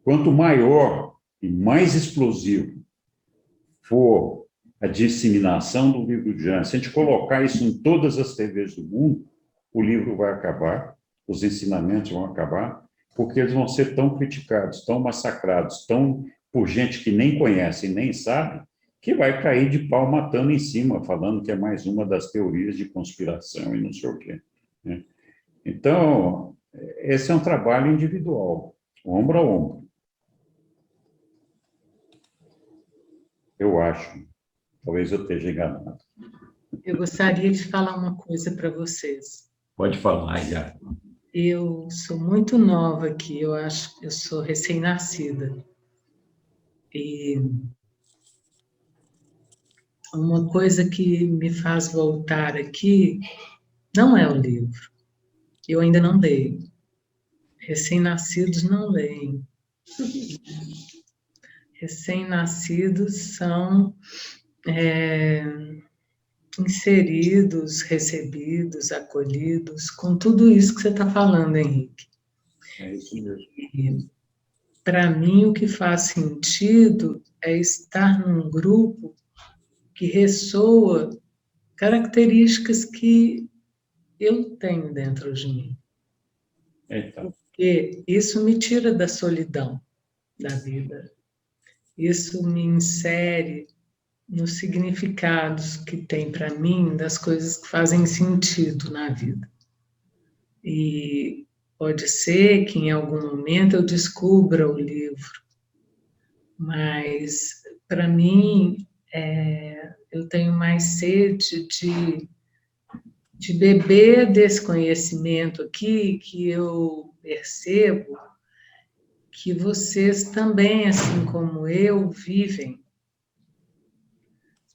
[SPEAKER 4] Quanto maior e mais explosivo for a disseminação do livro de Urântia, se a gente colocar isso em todas as TVs do mundo, o livro vai acabar, os ensinamentos vão acabar, porque eles vão ser tão criticados, tão massacrados, tão por gente que nem conhece e nem sabe, que vai cair de pau matando em cima, falando que é mais uma das teorias de conspiração e não sei o quê, né? Então, esse é um trabalho individual, ombro a ombro. Eu acho. Talvez eu esteja enganado.
[SPEAKER 9] Eu gostaria de falar uma coisa para vocês.
[SPEAKER 4] Pode falar, já.
[SPEAKER 9] Eu sou muito nova aqui, eu sou recém-nascida. E uma coisa que me faz voltar aqui não é o livro. Eu ainda não leio. Recém-nascidos não leem. Recém-nascidos são inseridos, recebidos, acolhidos, com tudo isso que você está falando, Henrique.
[SPEAKER 4] É isso mesmo.
[SPEAKER 9] Para mim, o que faz sentido é estar num grupo que ressoa características que eu tenho dentro de mim. Porque isso me tira da solidão da vida. Isso me insere nos significados que tem para mim das coisas que fazem sentido na vida. E pode ser que em algum momento eu descubra o livro, mas para mim eu tenho mais sede de beber desse conhecimento aqui, que eu percebo que vocês também, assim como eu, vivem.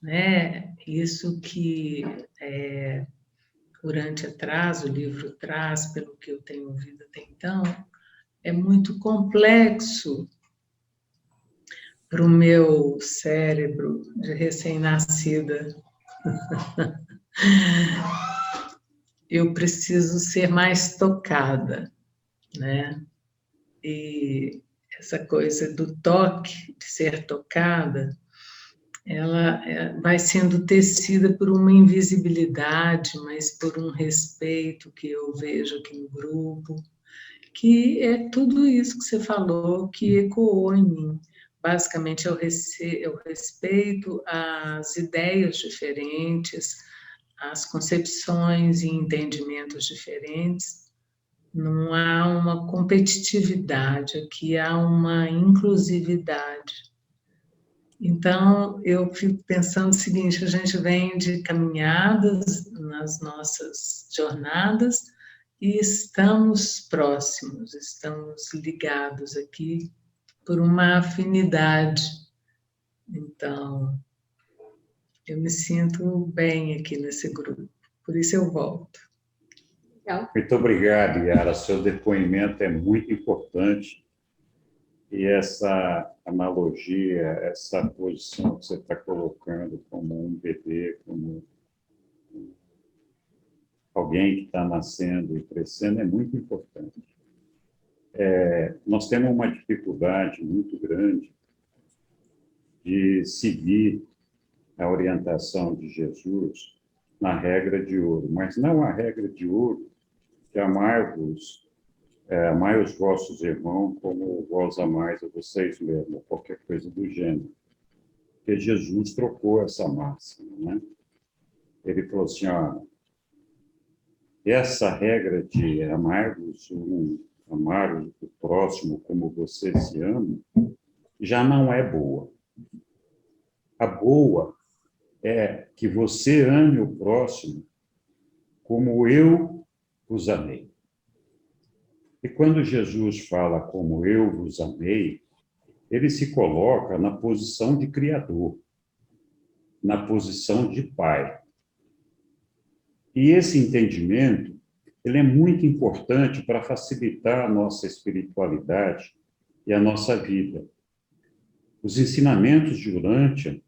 [SPEAKER 9] né? Isso que Urântia traz, o livro traz, pelo que eu tenho ouvido até então, é muito complexo para o meu cérebro de recém-nascida. Eu preciso ser mais tocada, né? E essa coisa do toque, de ser tocada, ela vai sendo tecida por uma invisibilidade, mas por um respeito que eu vejo aqui no grupo, que é tudo isso que você falou, que ecoou em mim. Basicamente, eu respeito as ideias diferentes, as concepções e entendimentos diferentes. Não há uma competitividade, aqui há uma inclusividade. Então, eu fico pensando o seguinte, a gente vem de caminhadas nas nossas jornadas e estamos próximos, estamos ligados aqui por uma afinidade. Então, eu me sinto bem aqui nesse grupo, por isso eu volto.
[SPEAKER 4] Muito obrigado, Yara. Seu depoimento é muito importante. E essa analogia, essa posição que você está colocando como um bebê, como alguém que está nascendo e crescendo, é muito importante. Nós temos uma dificuldade muito grande de seguir a orientação de Jesus na regra de ouro, mas não a regra de ouro que amai os vossos irmãos como vós amais a vocês mesmos, qualquer coisa do gênero. Porque Jesus trocou essa máxima, né? Ele falou assim, ó, essa regra de amar o próximo como você se ama, já não é boa. A boa é que você ame o próximo como eu vos amei. E quando Jesus fala como eu vos amei, ele se coloca na posição de Criador, na posição de Pai. E esse entendimento, ele é muito importante para facilitar a nossa espiritualidade e a nossa vida. Os ensinamentos de Urântia,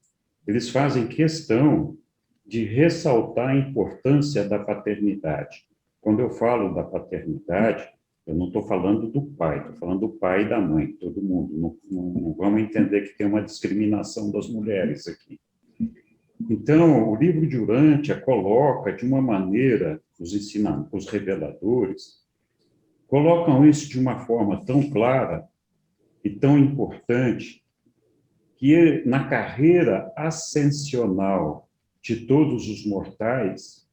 [SPEAKER 4] eles fazem questão de ressaltar a importância da paternidade. Quando eu falo da paternidade, eu não estou falando do pai, estou falando do pai e da mãe, todo mundo. Não vamos entender que tem uma discriminação das mulheres aqui. Então, o livro de Urântia coloca de uma maneira, os reveladores, colocam isso de uma forma tão clara e tão importante, que na carreira ascensional de todos os mortais,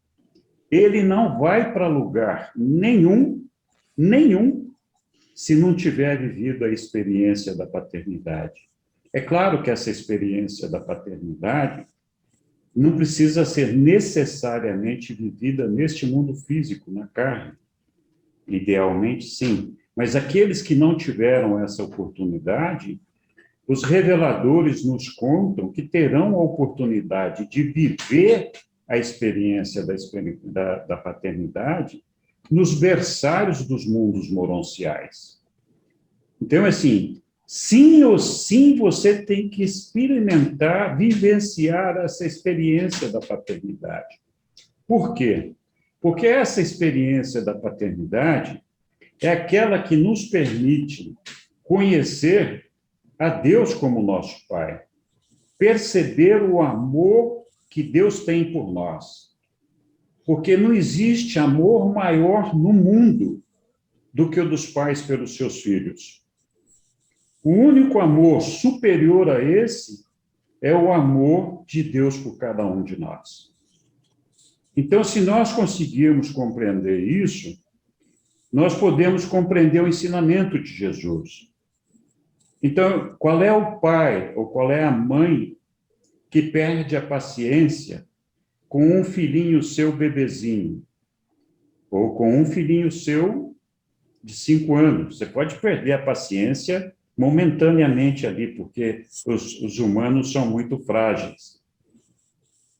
[SPEAKER 4] ele não vai para lugar nenhum, se não tiver vivido a experiência da paternidade. É claro que essa experiência da paternidade não precisa ser necessariamente vivida neste mundo físico, na carne. Idealmente, sim. Mas aqueles que não tiveram essa oportunidade, os reveladores nos contam que terão a oportunidade de viver a experiência da paternidade nos berçários dos mundos moronciais. Então, assim, sim ou sim, você tem que experimentar, vivenciar essa experiência da paternidade. Por quê? Porque essa experiência da paternidade é aquela que nos permite conhecer a Deus como nosso Pai, perceber o amor que Deus tem por nós. Porque não existe amor maior no mundo do que o dos pais pelos seus filhos. O único amor superior a esse é o amor de Deus por cada um de nós. Então, se nós conseguirmos compreender isso, nós podemos compreender o ensinamento de Jesus. Então, qual é o pai ou qual é a mãe que perde a paciência com um filhinho seu bebezinho? Ou com um filhinho seu de 5 anos? Você pode perder a paciência momentaneamente ali, porque os humanos são muito frágeis.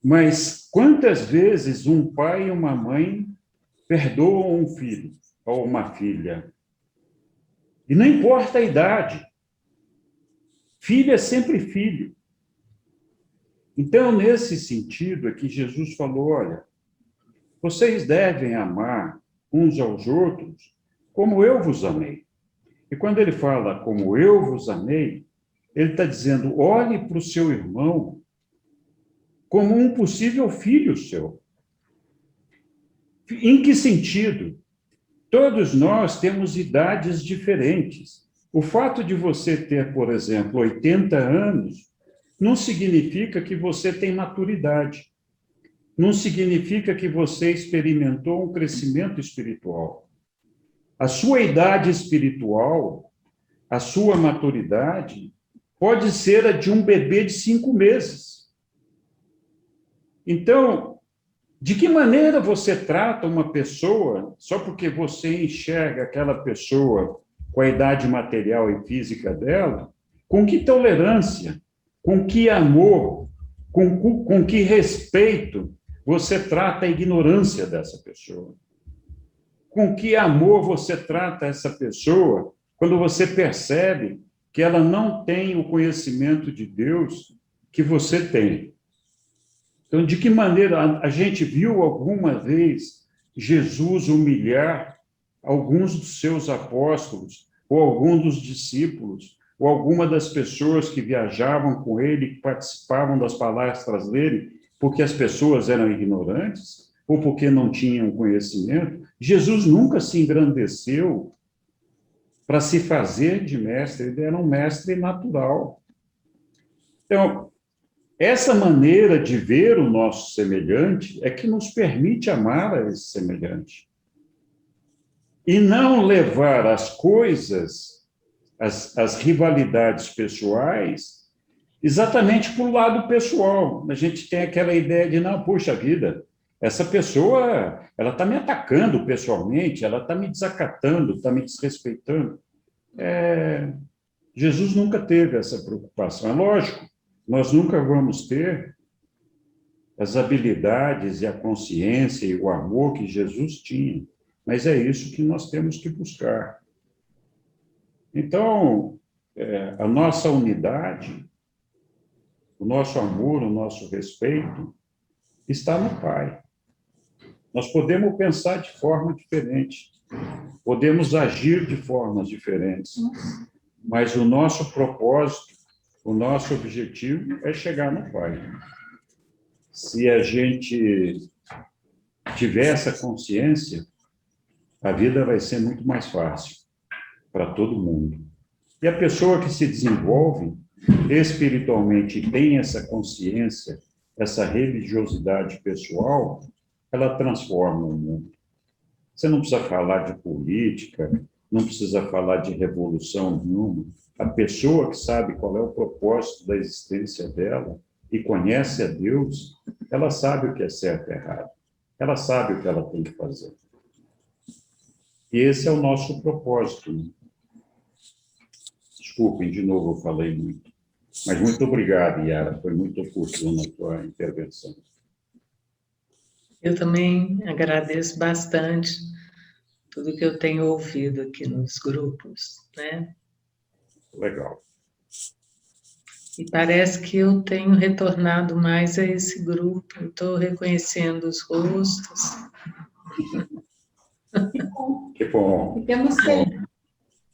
[SPEAKER 4] Mas quantas vezes um pai e uma mãe perdoam um filho ou uma filha? E não importa a idade. Filho é sempre filho. Então, nesse sentido, é que Jesus falou, olha, vocês devem amar uns aos outros como eu vos amei. E quando ele fala como eu vos amei, ele está dizendo, olhe para o seu irmão como um possível filho seu. Em que sentido? Todos nós temos idades diferentes. O fato de você ter, por exemplo, 80 anos, não significa que você tem maturidade. Não significa que você experimentou um crescimento espiritual. A sua idade espiritual, a sua maturidade, pode ser a de um bebê de 5 meses. Então, de que maneira você trata uma pessoa só porque você enxerga aquela pessoa com a idade material e física dela? Com que tolerância, com que amor, com que respeito você trata a ignorância dessa pessoa? Com que amor você trata essa pessoa quando você percebe que ela não tem o conhecimento de Deus que você tem? Então, de que maneira a gente viu alguma vez Jesus humilhar alguns dos seus apóstolos, ou algum dos discípulos, ou alguma das pessoas que viajavam com ele, que participavam das palestras dele, porque as pessoas eram ignorantes, ou porque não tinham conhecimento? Jesus nunca se engrandeceu para se fazer de mestre, ele era um mestre natural. Então, essa maneira de ver o nosso semelhante é que nos permite amar a esse semelhante. E não levar as coisas, as rivalidades pessoais, exatamente para o lado pessoal. A gente tem aquela ideia de, não, puxa vida, essa pessoa, ela está me atacando pessoalmente, ela está me desacatando, está me desrespeitando. Jesus nunca teve essa preocupação. É lógico, nós nunca vamos ter as habilidades e a consciência e o amor que Jesus tinha, mas é isso que nós temos que buscar. Então, a nossa unidade, o nosso amor, o nosso respeito, está no Pai. Nós podemos pensar de forma diferente, podemos agir de formas diferentes, mas o nosso propósito, o nosso objetivo é chegar no Pai. Se a gente tiver essa consciência, a vida vai ser muito mais fácil para todo mundo. E a pessoa que se desenvolve espiritualmente e tem essa consciência, essa religiosidade pessoal, ela transforma o mundo. Você não precisa falar de política, não precisa falar de revolução nenhuma. A pessoa que sabe qual é o propósito da existência dela e conhece a Deus, ela sabe o que é certo e errado. Ela sabe o que ela tem que fazer. E esse é o nosso propósito. Desculpem, de novo eu falei muito. Mas muito obrigado, Yara. Foi muito oportuna a tua intervenção.
[SPEAKER 9] Eu também agradeço bastante tudo que eu tenho ouvido aqui nos grupos, né?
[SPEAKER 4] Legal.
[SPEAKER 9] E parece que eu tenho retornado mais a esse grupo, estou reconhecendo os rostos.
[SPEAKER 4] Que bom.
[SPEAKER 10] Ficamos felizes.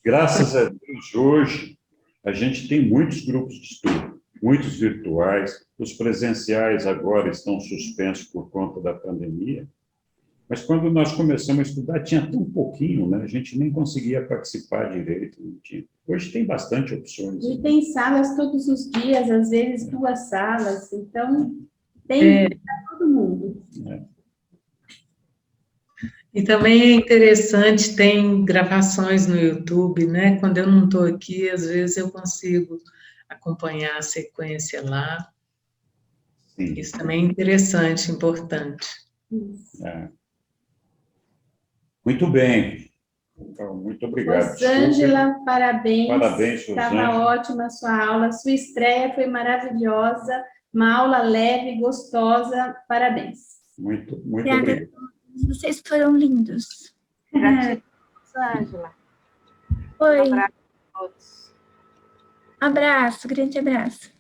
[SPEAKER 4] Graças a Deus, hoje, a gente tem muitos grupos de estudo, muitos virtuais, os presenciais agora estão suspensos por conta da pandemia, mas quando nós começamos a estudar, tinha tão pouquinho, né? A gente nem conseguia participar direito. Não tinha. Hoje tem bastante opções.
[SPEAKER 10] E tem salas todos os dias, às vezes 2 salas, então tem para todo mundo.
[SPEAKER 9] E também é interessante, tem gravações no YouTube, né? Quando eu não estou aqui, às vezes eu consigo acompanhar a sequência lá.
[SPEAKER 4] Sim.
[SPEAKER 9] Isso também é interessante, importante.
[SPEAKER 4] Muito bem. Então, muito obrigado.
[SPEAKER 10] Rosângela, parabéns.
[SPEAKER 4] Parabéns, Rosângela.
[SPEAKER 10] Estava ótima a sua aula. Sua estreia foi maravilhosa. Uma aula leve, gostosa. Parabéns.
[SPEAKER 4] Muito
[SPEAKER 1] Obrigada.
[SPEAKER 4] obrigado.
[SPEAKER 1] Vocês foram lindos.
[SPEAKER 11] Gratidão, Rosângela.
[SPEAKER 1] Oi.
[SPEAKER 11] Um abraço a todos.
[SPEAKER 1] Abraço, grande abraço.